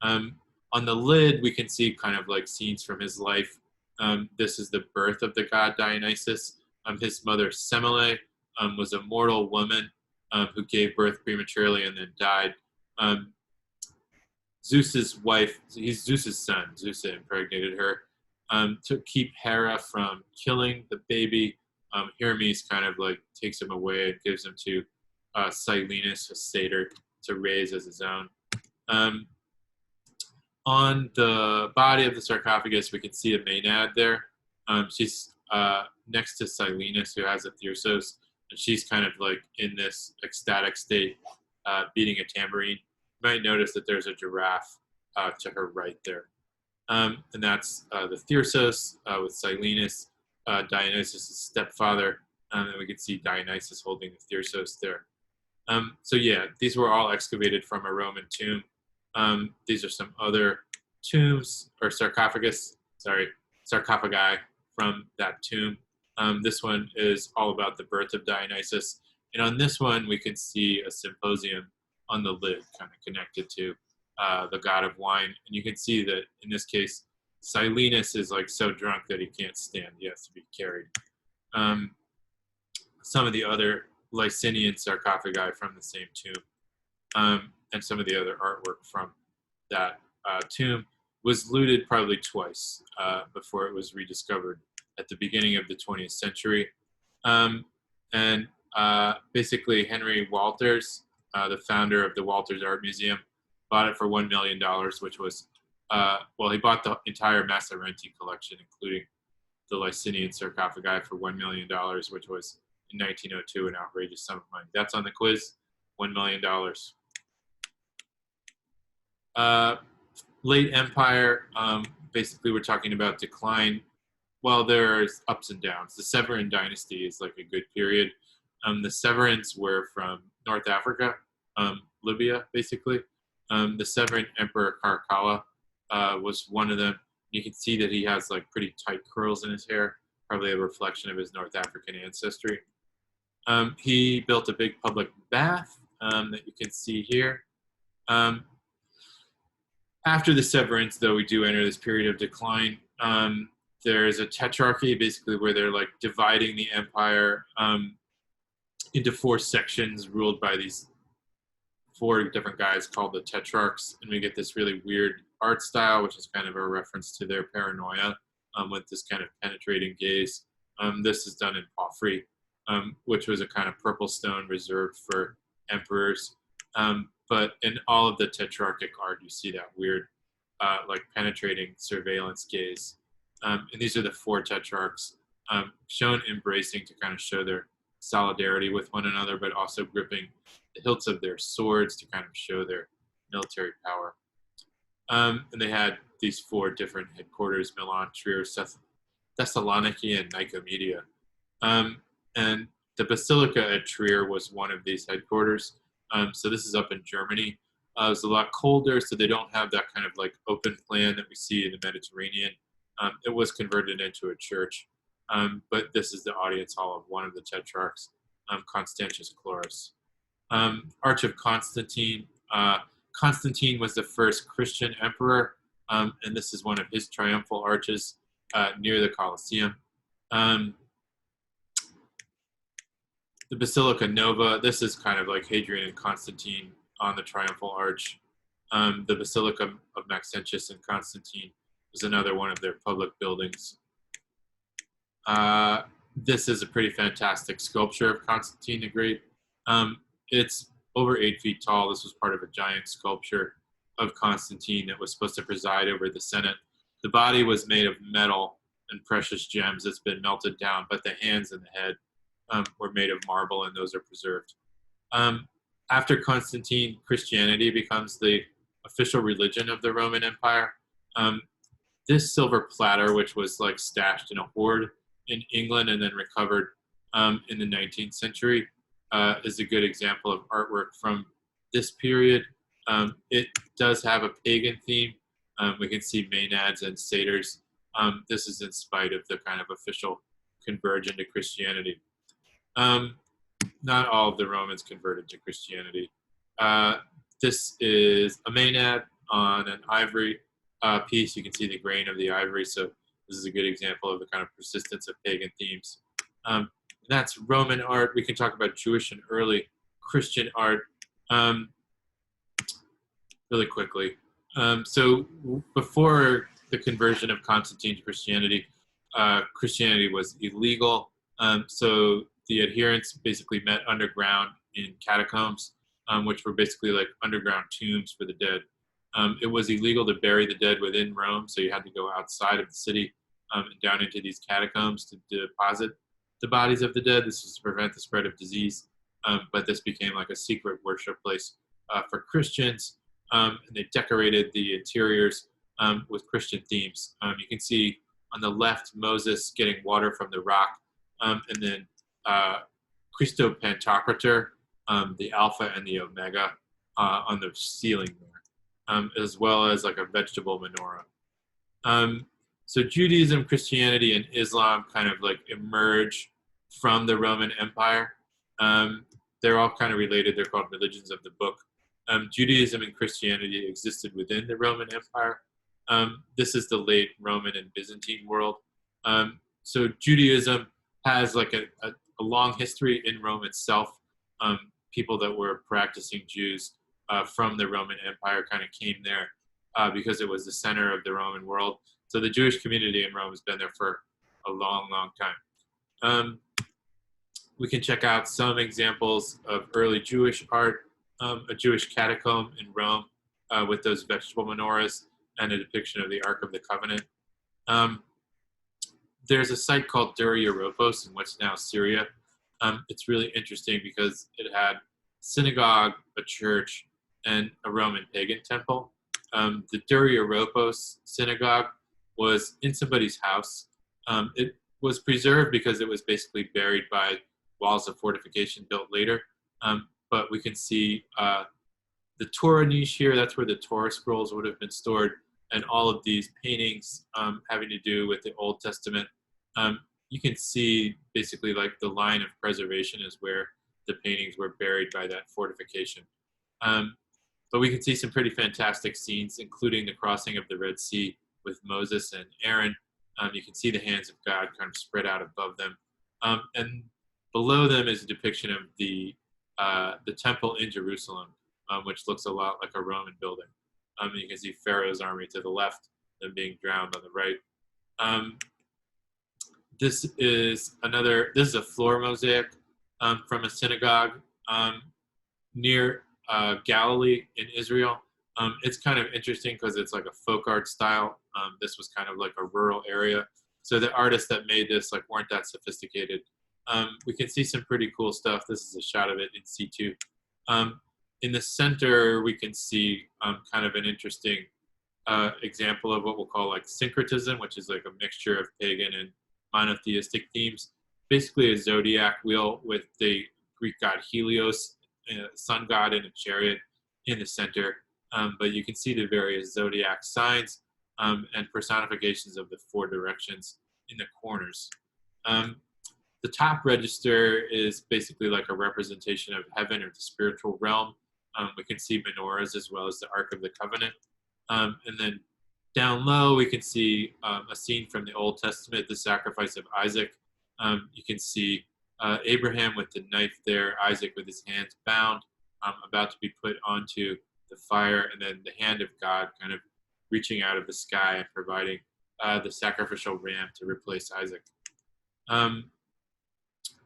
On the lid, we can see kind of like scenes from his life. This is the birth of the god Dionysus. His mother Semele was a mortal woman who gave birth prematurely and then died. Zeus's wife, he's Zeus's son, Zeus impregnated her, to keep Hera from killing the baby. Hermes kind of like takes him away and gives him to Silenus, a satyr, to raise as his own. On the body of the sarcophagus, we can see a Maenad there. She's next to Silenus, who has a thyrsos, and she's kind of like in this ecstatic state, beating a tambourine. You might notice that there's a giraffe to her right there. And that's the thyrsos with Silenus. Dionysus' stepfather, and we can see Dionysus holding the Thyrsos there. So yeah, these were all excavated from a Roman tomb. These are some other tombs or sarcophagi from that tomb. This one is all about the birth of Dionysus. And on this one, we can see a symposium on the lid, kind of connected to the god of wine. And you can see that in this case, Silenus is like so drunk that he can't stand. He has to be carried. Some of the other Licinian sarcophagi from the same tomb, and some of the other artwork from that tomb was looted probably twice before it was rediscovered at the beginning of the 20th century. And basically, Henry Walters, the founder of the Walters Art Museum, bought it for $1 million, which was, he bought the entire Massaranti collection, including the Licinian sarcophagi, for $1 million, which was in 1902 an outrageous sum of money. That's on the quiz, $1 million. Late Empire, basically we're talking about decline. Well, there's ups and downs. The Severan dynasty is like a good period. The Severans were from North Africa, Libya, basically. The Severan Emperor Caracalla was one of them. You can see that he has like pretty tight curls in his hair, probably a reflection of his North African ancestry. He built a big public bath that you can see here. After the Severans, though, we do enter this period of decline. There's a tetrarchy, basically, where they're like dividing the empire into 4 sections ruled by these 4 different guys called the tetrarchs. And we get this really weird art style, which is kind of a reference to their paranoia with this kind of penetrating gaze. This is done in porphyry, which was a kind of purple stone reserved for emperors. But in all of the tetrarchic art, you see that weird, like penetrating surveillance gaze. And these are the 4 tetrarchs shown embracing to kind of show their solidarity with one another, but also gripping the hilts of their swords to kind of show their military power. And they had these 4 different headquarters: Milan, Trier, Thessaloniki, and Nicomedia. And the Basilica at Trier was one of these headquarters. So this is up in Germany. It's a lot colder, so they don't have that kind of like open plan that we see in the Mediterranean. It was converted into a church, but this is the audience hall of one of the tetrarchs, Constantius Chlorus. Arch of Constantine. Constantine was the first Christian emperor, and this is one of his triumphal arches near the Colosseum. The Basilica Nova, this is kind of like Hadrian and Constantine on the Triumphal Arch. The Basilica of Maxentius and Constantine was another one of their public buildings. This is a pretty fantastic sculpture of Constantine the Great. It's over 8 feet tall. This was part of a giant sculpture of Constantine that was supposed to preside over the Senate. The body was made of metal and precious gems that's been melted down, but the hands and the head were made of marble, and those are preserved. After Constantine, Christianity becomes the official religion of the Roman Empire. This silver platter, which was like stashed in a hoard in England and then recovered in the 19th century, is a good example of artwork from this period. It does have a pagan theme. We can see maenads and satyrs. This is in spite of the kind of official conversion to Christianity. Not all of the Romans converted to Christianity. This is a maenad on an ivory piece. You can see the grain of the ivory, so this is a good example of the kind of persistence of pagan themes. That's Roman art. We can talk about Jewish and early Christian art really quickly. So before the conversion of Constantine to Christianity, Christianity was illegal. So the adherents basically met underground in catacombs, which were basically like underground tombs for the dead. It was illegal to bury the dead within Rome, so you had to go outside of the city and down into these catacombs to deposit the bodies of the dead. This was to prevent the spread of disease, but this became like a secret worship place for Christians, and they decorated the interiors with Christian themes. You can see On the left, Moses getting water from the rock, and then Christo Pantocrator, the Alpha and the Omega, on the ceiling there, as well as like a vegetable menorah. So Judaism, Christianity, and Islam kind of like emerge from the Roman Empire. They're all kind of related. They're called religions of the book. Judaism and Christianity existed within the Roman Empire. This is the late Roman and Byzantine world. So Judaism has like a long history in Rome itself. People that were practicing Jews from the Roman Empire kind of came there because it was the center of the Roman world. So the Jewish community in Rome has been there for a long, long time. We can check out some examples of early Jewish art, a Jewish catacomb in Rome with those vegetable menorahs and a depiction of the Ark of the Covenant. There's a site called Dura Europos in what's now Syria. It's really interesting because it had a synagogue, a church, and a Roman pagan temple. The Dura Europos synagogue was in somebody's house. It was preserved because it was basically buried by walls of fortification built later. But we can see the Torah niche here. That's where the Torah scrolls would have been stored, and all of these paintings having to do with the Old Testament. You can see basically like the line of preservation is where the paintings were buried by that fortification. But we can see some pretty fantastic scenes, including the crossing of the Red Sea with Moses and Aaron. You can see the hands of God kind of spread out above them. And below them is a depiction of the temple in Jerusalem, which looks a lot like a Roman building. You can see Pharaoh's army to the left, them being drowned on the right. This is a floor mosaic from a synagogue near Galilee in Israel. It's kind of interesting because it's like a folk art style. This was kind of like a rural area. So the artists that made this like weren't that sophisticated. We can see some pretty cool stuff. This is a shot of it in situ. In the center, we can see kind of an interesting example of what we'll call like syncretism, which is like a mixture of pagan and monotheistic themes. Basically a zodiac wheel with the Greek god Helios, sun god in a chariot in the center. But you can see the various zodiac signs and personifications of the four directions in the corners. The top register is basically like a representation of heaven or the spiritual realm. We can see menorahs as well as the Ark of the Covenant. And then down low, we can see a scene from the Old Testament, the sacrifice of Isaac. You can see Abraham with the knife there, Isaac with his hands bound, about to be put onto the fire, and then the hand of God kind of reaching out of the sky and providing the sacrificial ram to replace Isaac.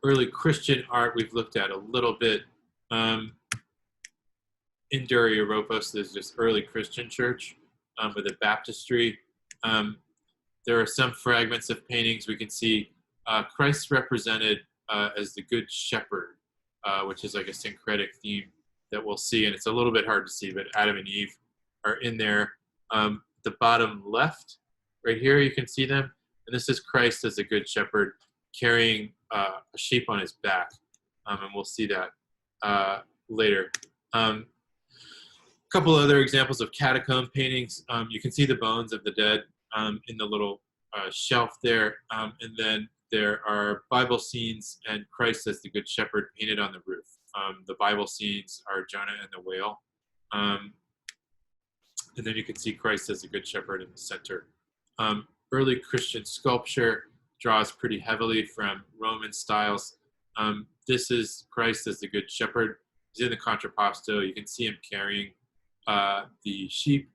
Early Christian art we've looked at a little bit. In Dura Europos, there's this early Christian church with a baptistry. There are some fragments of paintings. We can see Christ represented as the Good Shepherd, which is like a syncretic theme that we'll see, and it's a little bit hard to see, but Adam and Eve are in there. The bottom left, right here, you can see them, and this is Christ as the Good Shepherd carrying a sheep on his back, and we'll see that later. Couple other examples of catacomb paintings. You can see the bones of the dead in the little shelf there, and then there are Bible scenes and Christ as the Good Shepherd painted on the roof. The Bible scenes are Jonah and the whale, and then you can see Christ as the Good Shepherd in the center. Early Christian sculpture draws pretty heavily from Roman styles. This is Christ as the Good Shepherd. He's in the contrapposto. You can see him carrying the sheep,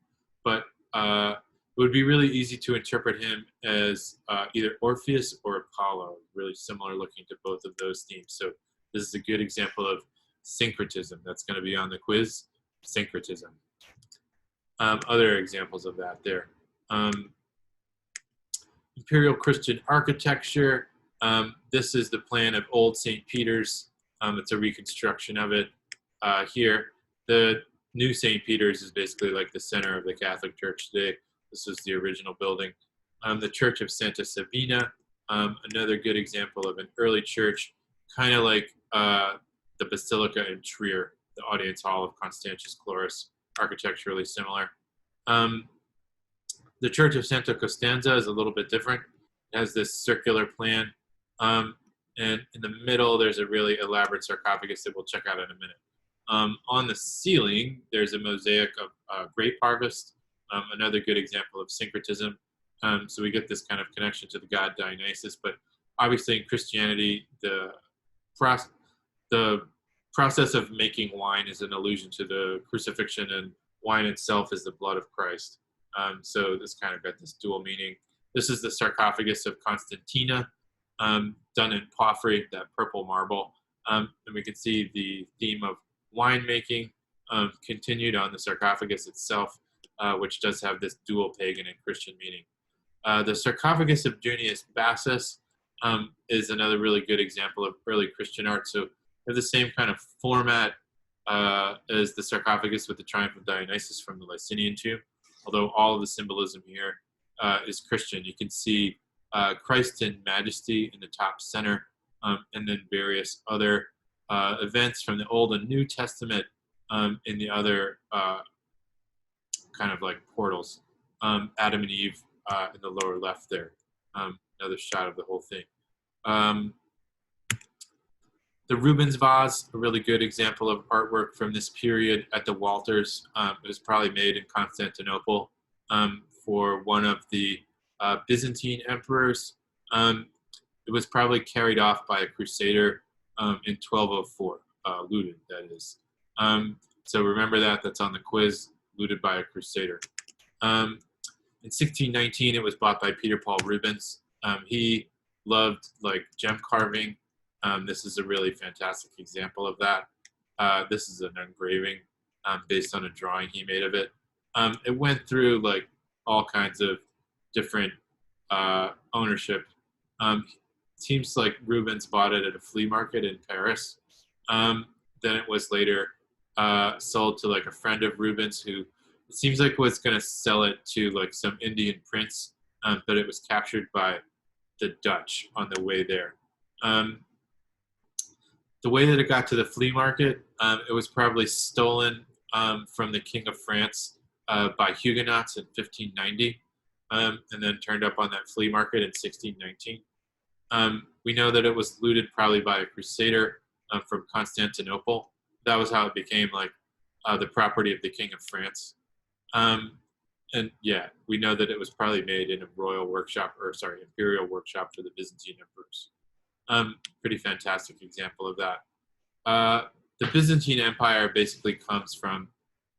but it would be really easy to interpret him as either Orpheus or Apollo, really similar looking to both of those themes. So this is a good example of syncretism. That's going to be on the quiz, syncretism. Other examples of that there. Imperial Christian architecture. This is the plan of Old St. Peter's. It's a reconstruction of it here. The new St. Peter's is basically like the center of the Catholic Church today. This was the original building. The Church of Santa Sabina, another good example of an early church, kind of like the Basilica in Trier, the audience hall of Constantius Chlorus, architecturally similar. The Church of Santa Costanza is a little bit different. It has this circular plan. And in the middle, there's a really elaborate sarcophagus that we'll check out in a minute. On the ceiling, there's a mosaic of grape harvest, another good example of syncretism. So we get this kind of connection to the god Dionysus. But obviously in Christianity, the process of making wine is an allusion to the crucifixion, and wine itself is the blood of Christ. So this kind of got this dual meaning. This is the sarcophagus of Constantina, done in porphyry, that purple marble. And we can see the theme of winemaking continued on the sarcophagus itself, which does have this dual pagan and Christian meaning. The sarcophagus of Junius Bassus is another really good example of early Christian art. So they have the same kind of format as the sarcophagus with the Triumph of Dionysus from the Licinian tomb, although all of the symbolism here is Christian. You can see Christ in majesty in the top center, and then various other events from the Old and New Testament in the other kind of like portals. Adam and Eve in the lower left there. Another shot of the whole thing. The Rubens vase, a really good example of artwork from this period at the Walters. It was probably made in Constantinople for one of the Byzantine emperors. It was probably carried off by a crusader in 1204, looted, that is. So remember that, that's on the quiz, looted by a crusader. In 1619, it was bought by Peter Paul Rubens. He loved like gem carving. This is a really fantastic example of that. This is an engraving based on a drawing he made of it. It went through like all kinds of different ownership. Seems like Rubens bought it at a flea market in Paris. Then it was later sold to like a friend of Rubens who it seems like was going to sell it to like some Indian prince, but it was captured by the Dutch on the way there. The way that it got to the flea market, it was probably stolen from the King of France by Huguenots in 1590, and then turned up on that flea market in 1619. We know that it was looted probably by a crusader from Constantinople. That was how it became like the property of the King of France. And yeah, we know that it was probably made in a royal workshop, or sorry, imperial workshop for the Byzantine emperors. Pretty fantastic example of that. The Byzantine Empire basically comes from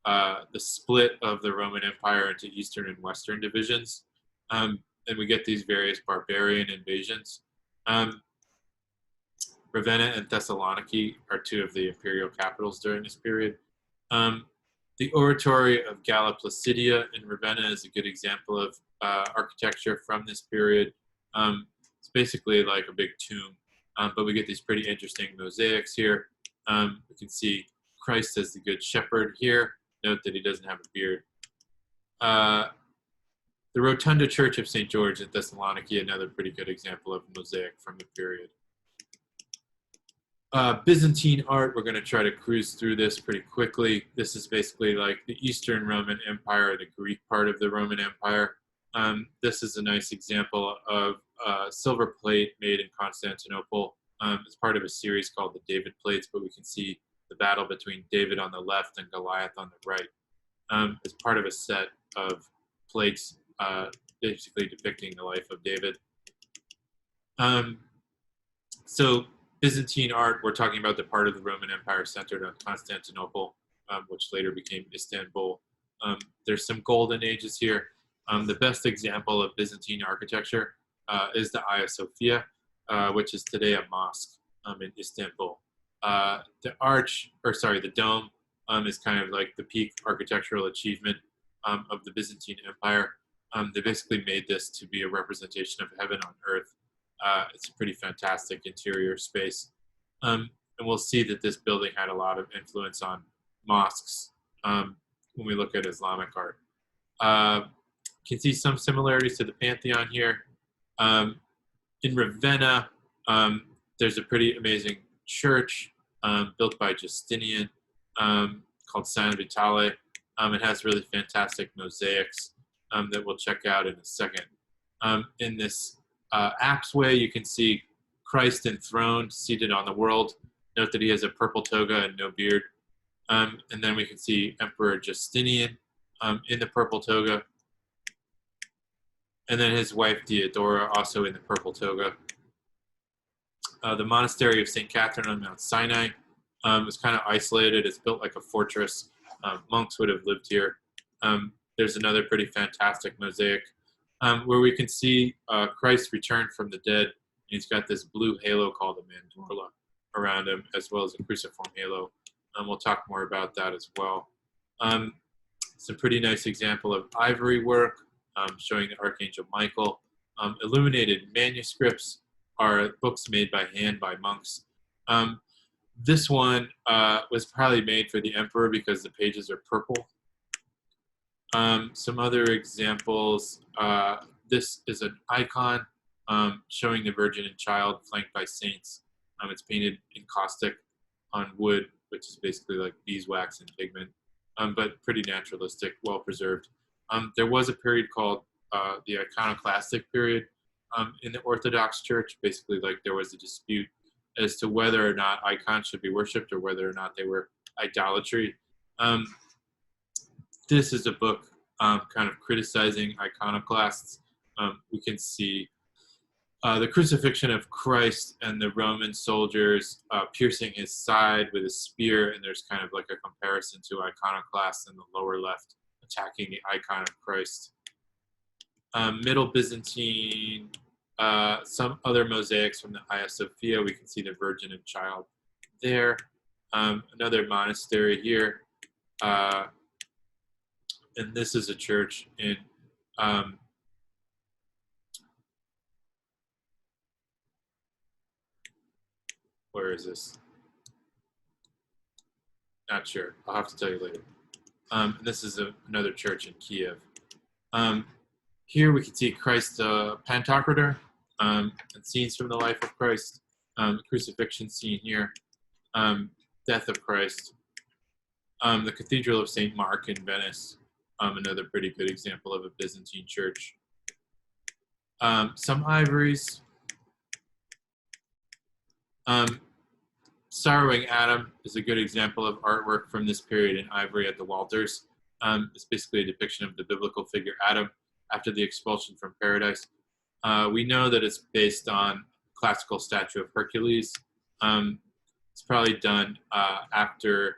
the split of the Roman Empire into Eastern and Western divisions. And we get these various barbarian invasions. Ravenna and Thessaloniki are two of the imperial capitals during this period. The Oratory of Galla Placidia in Ravenna is a good example of architecture from this period. It's basically like a big tomb, but we get these pretty interesting mosaics here. We can see Christ as the Good Shepherd here. Note that he doesn't have a beard. The Rotunda Church of St. George in Thessaloniki, another pretty good example of mosaic from the period. Byzantine art, we're going to try to cruise through this pretty quickly. This is basically like the Eastern Roman Empire, the Greek part of the Roman Empire. This is a nice example of silver plate made in Constantinople. It's part of a series called the David plates, but we can see the battle between David on the left and Goliath on the right. It's part of a set of plates basically depicting the life of David. So Byzantine art, we're talking about the part of the Roman Empire centered on Constantinople, which later became Istanbul. There's some golden ages here. The best example of Byzantine architecture is the Hagia Sophia, which is today a mosque in Istanbul. The dome is kind of like the peak architectural achievement of the Byzantine Empire. They basically made this to be a representation of heaven on earth. It's a pretty fantastic interior space. And we'll see that this building had a lot of influence on mosques when we look at Islamic art. can see some similarities to the Pantheon here. In Ravenna, there's a pretty amazing church built by Justinian called San Vitale. It has really fantastic mosaics that we'll check out in a second. In this apse way, you can see Christ enthroned, seated on the world. Note that he has a purple toga and no beard. And then we can see Emperor Justinian in the purple toga. And then his wife Diodora also in the purple toga. The monastery of St. Cothren on Mount Sinai is kind of isolated. It's built like a fortress. Monks would have lived here. There's another pretty fantastic mosaic where we can see Christ returned from the dead. He's got this blue halo called a mandorla around him, as well as a cruciform halo. We'll talk more about that as well. Some pretty nice example of ivory work showing the Archangel Michael. Illuminated manuscripts are books made by hand by monks. This one was probably made for the emperor because the pages are purple. Some other examples. This is an icon showing the Virgin and Child flanked by saints. It's painted in caustic on wood, which is basically like beeswax and pigment, but pretty naturalistic, well preserved. There was a period called the iconoclastic period in the Orthodox Church. Basically, like there was a dispute as to whether or not icons should be worshipped or whether or not they were idolatry. This is a book kind of criticizing iconoclasts. We can see the crucifixion of Christ and the Roman soldiers piercing his side with a spear, and there's kind of like a comparison to iconoclasts in the lower left attacking the icon of Christ. Middle Byzantine, some other mosaics from the Hagia Sophia. We can see the Virgin and Child there. Another monastery here. And this is a church in where is this? Not sure. I'll have to tell you later. This is another church in Kiev. Here we can see Christ Pantocrator and scenes from the life of Christ. Crucifixion scene here. Death of Christ. The Cathedral of St. Mark in Venice. Another pretty good example of a Byzantine church. Some ivories. Sorrowing Adam is a good example of artwork from this period in ivory at the Walters. It's basically a depiction of the biblical figure Adam after the expulsion from paradise. We know that it's based on classical statue of Hercules. It's probably done after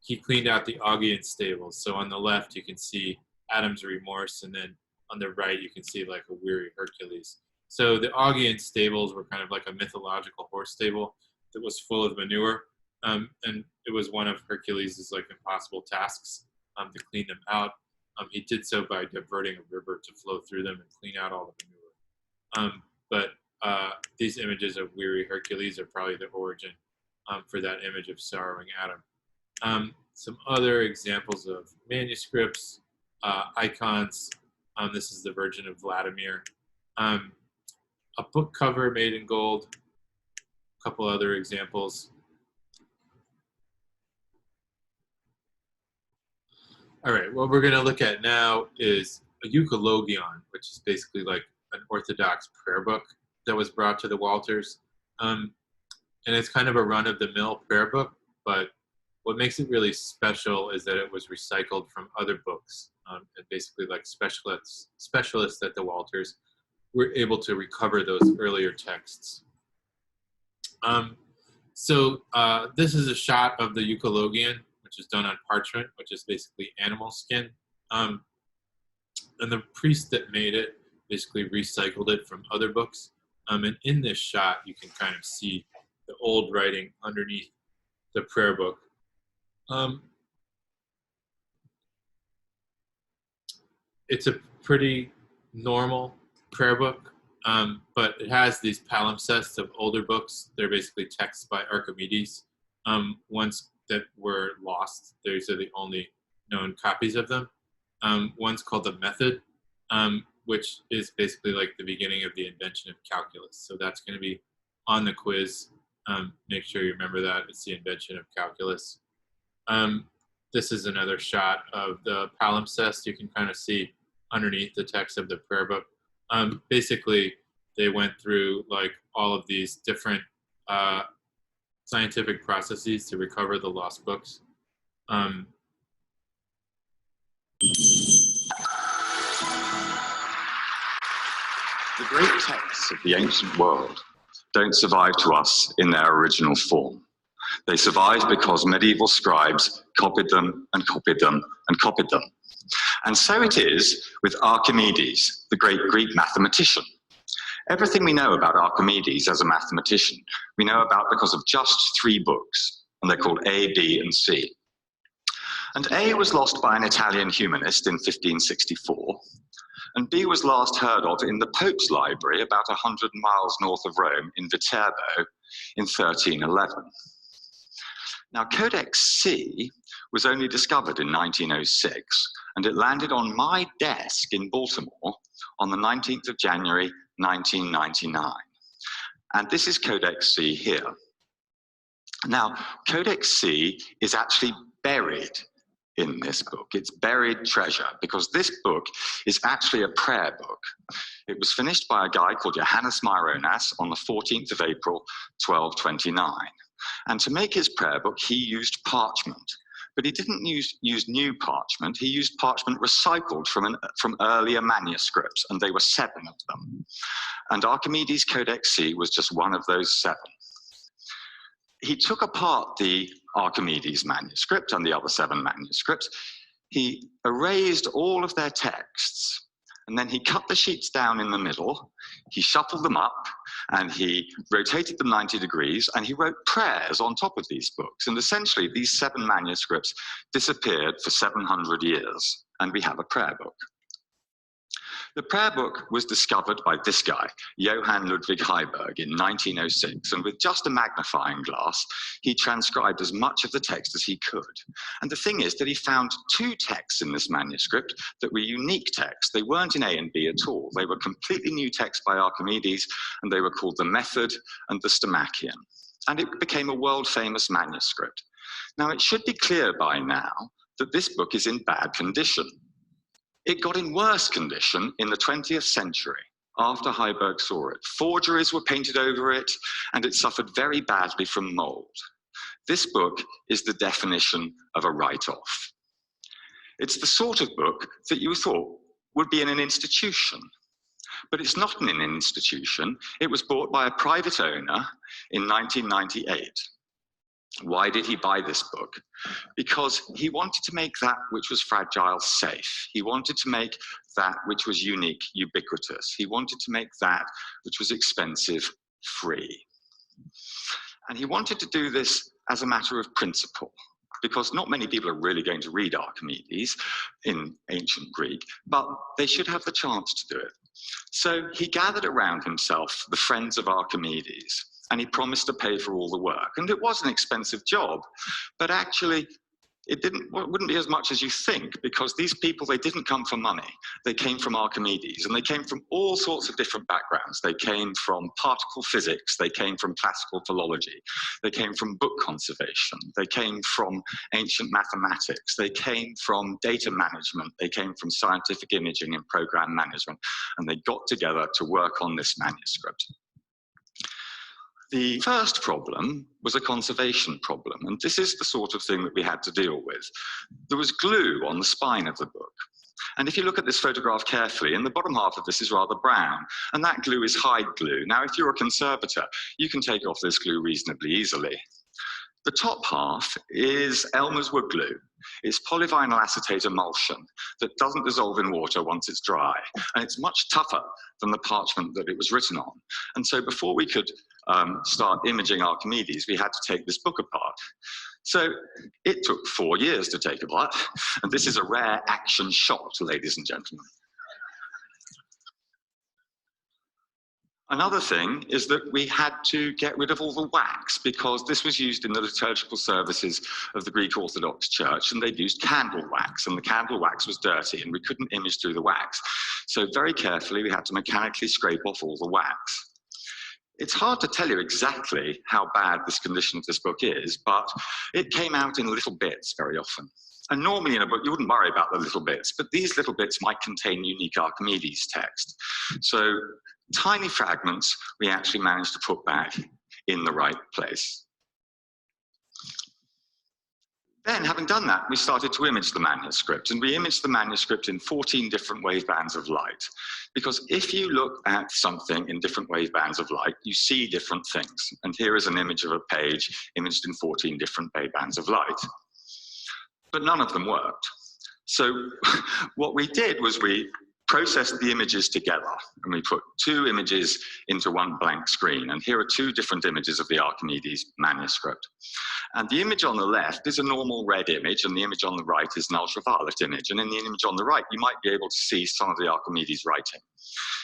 he cleaned out the Augean stables. So on the left, you can see Adam's remorse, and then on the right, you can see like a weary Hercules. So the Augean stables were kind of like a mythological horse stable that was full of manure, and it was one of Hercules' like impossible tasks to clean them out. He did so by diverting a river to flow through them and clean out all the manure. But these images of weary Hercules are probably the origin for that image of sorrowing Adam. Some other examples of manuscripts, icons. This is the Virgin of Vladimir. A book cover made in gold. A couple other examples. All right, what we're going to look at now is a euchologion, which is basically like an Orthodox prayer book that was brought to the Walters. And it's kind of a run-of-the-mill prayer book, but what makes it really special is that it was recycled from other books. And basically like specialists at the Walters were able to recover those earlier texts. This is a shot of the euchologion, which is done on parchment, which is basically animal skin. And the priest that made it basically recycled it from other books. And in this shot, you can kind of see the old writing underneath the prayer book. It's a pretty normal prayer book, but it has these palimpsests of older books. They're basically texts by Archimedes. Ones that were lost, these are the only known copies of them. One's called the Method, which is basically like the beginning of the invention of calculus. So that's going to be on the quiz. Make sure you remember that. It's the invention of calculus. This is another shot of the palimpsest. You can kind of see underneath the text of the prayer book. Basically, they went through like all of these different scientific processes to recover the lost books. The great texts of the ancient world don't survive to us in their original form. They survive because medieval scribes copied them and copied them and copied them. And so it is with Archimedes, the great Greek mathematician. Everything we know about Archimedes as a mathematician, we know about because of just 3 books, and they're called A, B, and C. And A was lost by an Italian humanist in 1564, and B was last heard of in the Pope's library about 100 miles north of Rome in Viterbo in 1311. Now, Codex C was only discovered in 1906, and it landed on my desk in Baltimore on the 19th of January, 1999. And this is Codex C here. Now, Codex C is actually buried in this book. It's buried treasure, because this book is actually a prayer book. It was finished by a guy called Johannes Myronas on the 14th of April, 1229. And to make his prayer book, he used parchment. But he didn't use new parchment. He used parchment recycled from earlier manuscripts, and there were 7 of them. And Archimedes' Codex C was just one of those 7. He took apart the Archimedes manuscript and the other 7 manuscripts. He erased all of their texts, and then he cut the sheets down in the middle, he shuffled them up, and he rotated them 90 degrees, and he wrote prayers on top of these books. And essentially, these 7 manuscripts disappeared for 700 years, and we have a prayer book. The prayer book was discovered by this guy, Johann Ludwig Heiberg, in 1906, and with just a magnifying glass, he transcribed as much of the text as he could. And the thing is that he found 2 texts in this manuscript that were unique texts. They weren't in A and B at all. They were completely new texts by Archimedes, and they were called the Method and the Stomachion. And it became a world-famous manuscript. Now, it should be clear by now that this book is in bad condition. It got in worse condition in the 20th century after Heiberg saw it. Forgeries were painted over it, and it suffered very badly from mold. This book is the definition of a write-off. It's the sort of book that you thought would be in an institution, but it's not in an institution. It was bought by a private owner in 1998. Why did he buy this book? Because he wanted to make that which was fragile safe. He wanted to make that which was unique ubiquitous. He wanted to make that which was expensive free. And he wanted to do this as a matter of principle, because not many people are really going to read Archimedes in ancient Greek, but they should have the chance to do it. So he gathered around himself the friends of Archimedes, and he promised to pay for all the work. And it was an expensive job, but actually it wouldn't be as much as you think, because these people, they didn't come for money. They came from Archimedes, and they came from all sorts of different backgrounds. They came from particle physics. They came from classical philology. They came from book conservation. They came from ancient mathematics. They came from data management. They came from scientific imaging and program management. And they got together to work on this manuscript. The first problem was a conservation problem, and this is the sort of thing that we had to deal with. There was glue on the spine of the book. And if you look at this photograph carefully, in the bottom half of this is rather brown, and that glue is hide glue. Now, if you're a conservator, you can take off this glue reasonably easily. The top half is Elmer's wood glue. It's polyvinyl acetate emulsion that doesn't dissolve in water once it's dry, and it's much tougher than the parchment that it was written on. And so before we could start imaging Archimedes, we had to take this book apart. So it took 4 years to take apart, and this is a rare action shot, ladies and gentlemen. Another thing is that we had to get rid of all the wax, because this was used in the liturgical services of the Greek Orthodox Church, and they'd used candle wax, and the candle wax was dirty, and we couldn't image through the wax. So very carefully, we had to mechanically scrape off all the wax. It's hard to tell you exactly how bad this condition of this book is, but it came out in little bits very often. And normally in a book, you wouldn't worry about the little bits, but these little bits might contain unique Archimedes text. So tiny fragments we actually managed to put back in the right place. Then, having done that, we started to image the manuscript, and we imaged the manuscript in 14 different wavebands of light. Because if you look at something in different wavebands of light, you see different things. And here is an image of a page imaged in 14 different wavebands of light. But none of them worked. So what we did was we processed the images together, and we put two images into one blank screen. And here are two different images of the Archimedes manuscript. And the image on the left is a normal red image, and the image on the right is an ultraviolet image. And in the image on the right, you might be able to see some of the Archimedes writing.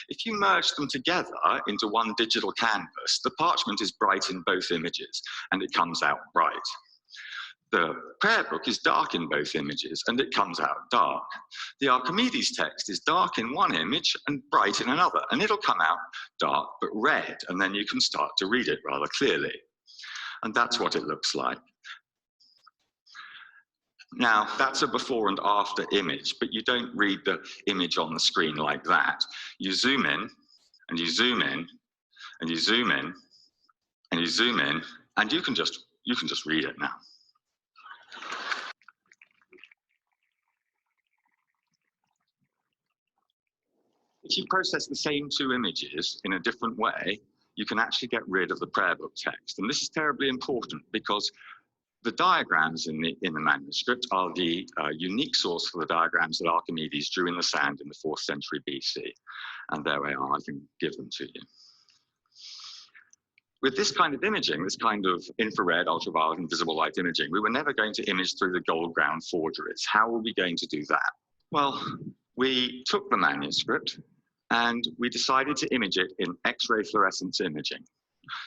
If you merge them together into one digital canvas, the parchment is bright in both images, and it comes out bright. The prayer book is dark in both images, and it comes out dark. The Archimedes text is dark in one image and bright in another, and it'll come out dark but red, and then you can start to read it rather clearly. And that's what it looks like. Now, that's a before and after image, but you don't read the image on the screen like that. You zoom in, and you zoom in, and you zoom in, and you zoom in, and you can just read it now. If you process the same two images in a different way, you can actually get rid of the prayer book text. And this is terribly important because the diagrams in the manuscript are the unique source for the diagrams that Archimedes drew in the sand in the 4th century BC. And there they are, I can give them to you. With this kind of imaging, this kind of infrared, ultraviolet, and visible light imaging, we were never going to image through the gold ground forgeries. How were we going to do that? Well, we took the manuscript and we decided to image it in X-ray fluorescence imaging.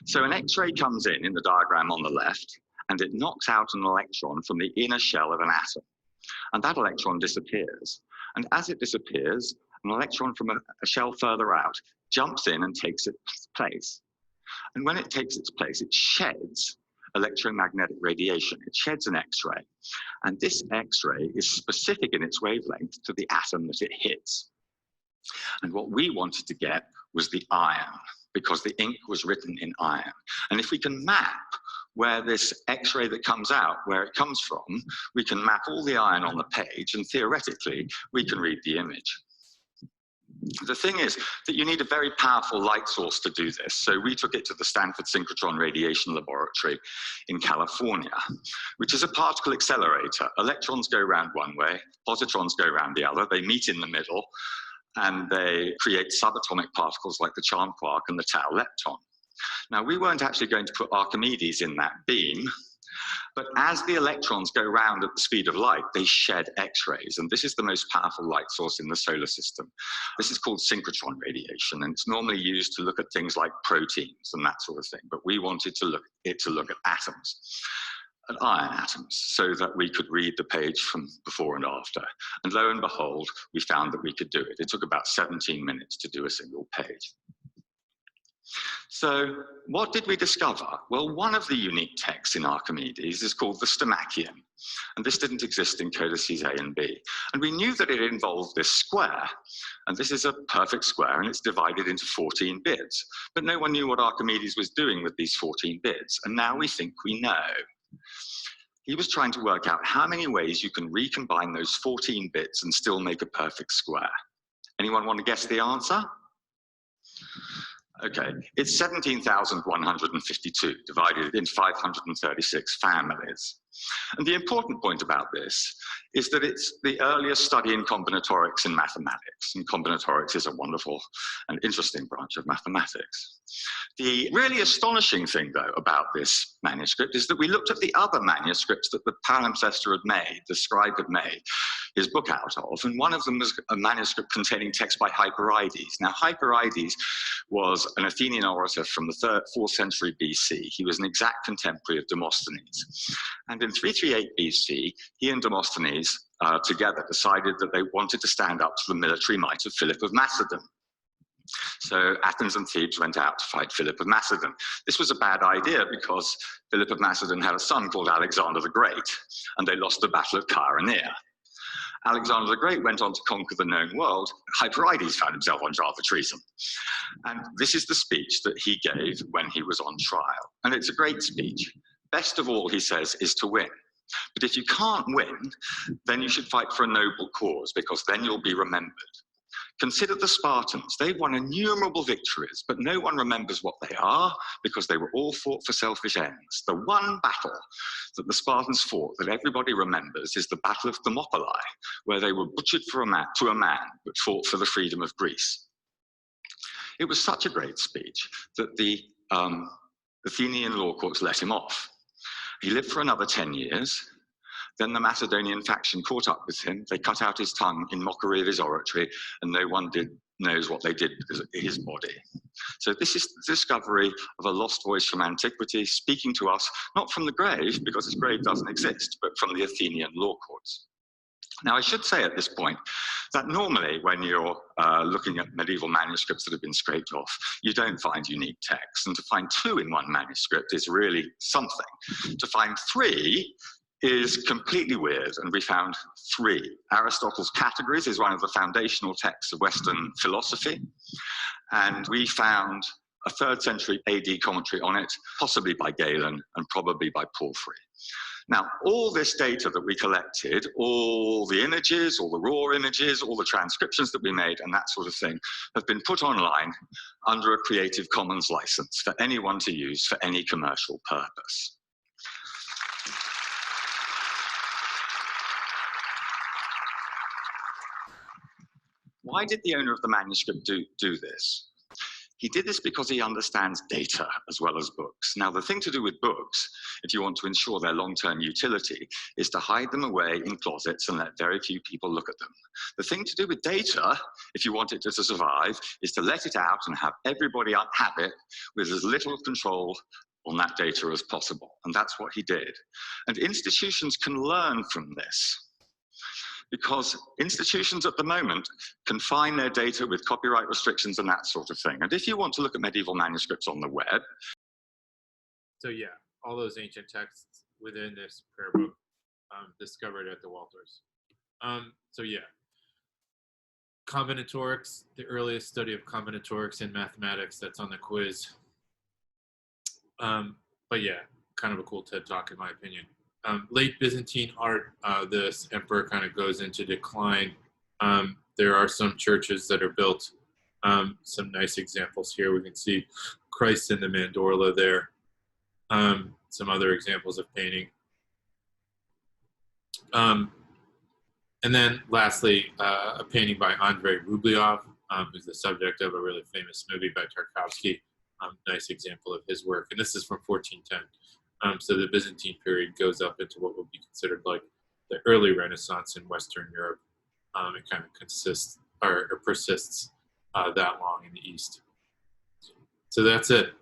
So an X-ray comes in the diagram on the left, and it knocks out an electron from the inner shell of an atom. And that electron disappears. And as it disappears, an electron from a shell further out jumps in and takes its place. And when it takes its place, it sheds electromagnetic radiation. It sheds an X-ray. And this X-ray is specific in its wavelength to the atom that it hits. And what we wanted to get was the iron, because the ink was written in iron. And if we can map where this X-ray that comes out, where it comes from, we can map all the iron on the page, and theoretically, we can read the image. The thing is that you need a very powerful light source to do this. So we took it to the Stanford Synchrotron Radiation Laboratory in California, which is a particle accelerator. Electrons go around one way, positrons go around the other. They meet in the middle, and they create subatomic particles like the charm quark and the tau lepton. Now, we weren't actually going to put Archimedes in that beam, but as the electrons go round at the speed of light, they shed X-rays, and this is the most powerful light source in the solar system. This is called synchrotron radiation, and it's normally used to look at things like proteins and that sort of thing, but we wanted to look at atoms, at iron atoms, so that we could read the page from before and after. And lo and behold, we found that we could do it. It took about 17 minutes to do a single page. So what did we discover? Well, one of the unique texts in Archimedes is called the Stomachion, and this didn't exist in codices A and B. And we knew that it involved this square, and this is a perfect square, and it's divided into 14 bits. But no one knew what Archimedes was doing with these 14 bits, and now we think we know. He was trying to work out how many ways you can recombine those 14 bits and still make a perfect square. Anyone want to guess the answer? Okay, it's 17,152 divided in 536 families. And the important point about this is that it's the earliest study in combinatorics in mathematics. And combinatorics is a wonderful and interesting branch of mathematics. The really astonishing thing, though, about this manuscript is that we looked at the other manuscripts that the palimpsester had made, the scribe had made his book out of, and one of them was a manuscript containing text by Hyperides. Now, Hyperides was an Athenian orator from the 4th century BC. He was an exact contemporary of Demosthenes. And And in 338 BC, he and Demosthenes together decided that they wanted to stand up to the military might of Philip of Macedon. So Athens and Thebes went out to fight Philip of Macedon. This was a bad idea because Philip of Macedon had a son called Alexander the Great, and they lost the Battle of Chaeronea. Alexander the Great went on to conquer the known world. Hyperides found himself on trial for treason. And this is the speech that he gave when he was on trial. And it's a great speech. Best of all, he says, is to win. But if you can't win, then you should fight for a noble cause, because then you'll be remembered. Consider the Spartans. They've won innumerable victories, but no one remembers what they are because they were all fought for selfish ends. The one battle that the Spartans fought that everybody remembers is the Battle of Thermopylae, where they were butchered to a man, but fought for the freedom of Greece. It was such a great speech that the Athenian law courts let him off. He lived for another 10 years. Then the Macedonian faction caught up with him. They cut out his tongue in mockery of his oratory, and no one knows what they did with his body. So this is the discovery of a lost voice from antiquity, speaking to us, not from the grave, because his grave doesn't exist, but from the Athenian law courts. Now, I should say at this point that normally when you're looking at medieval manuscripts that have been scraped off, you don't find unique texts. And to find 2 in one manuscript is really something. To find 3 is completely weird, and we found 3. Aristotle's Categories is one of the foundational texts of Western philosophy, and we found a 3rd century AD commentary on it, possibly by Galen and probably by Porphyry. Now, all this data that we collected, all the images, all the raw images, all the transcriptions that we made and that sort of thing, have been put online under a Creative Commons license for anyone to use for any commercial purpose. Why did the owner of the manuscript do this? He did this because he understands data as well as books. Now, the thing to do with books, if you want to ensure their long-term utility, is to hide them away in closets and let very few people look at them. The thing to do with data, if you want it to survive, is to let it out and have everybody have it with as little control on that data as possible. And that's what he did. And institutions can learn from this, because institutions at the moment confine their data with copyright restrictions and that sort of thing. And if you want to look at medieval manuscripts on the web. So yeah, all those ancient texts within this prayer book discovered at the Walters. So yeah, combinatorics, the earliest study of combinatorics in mathematics, that's on the quiz. But yeah, kind of a cool TED Talk in my opinion. Late Byzantine art, this emperor kind of goes into decline. There are some churches that are built. Some nice examples here. We can see Christ in the mandorla there. Some other examples of painting. And then lastly, a painting by Andrei Rublev, who's the subject of a really famous movie by Tarkovsky. Nice example of his work. And this is from 1410. So the Byzantine period goes up into what would be considered like the early Renaissance in Western Europe. It kind of persists that long in the East. So that's it.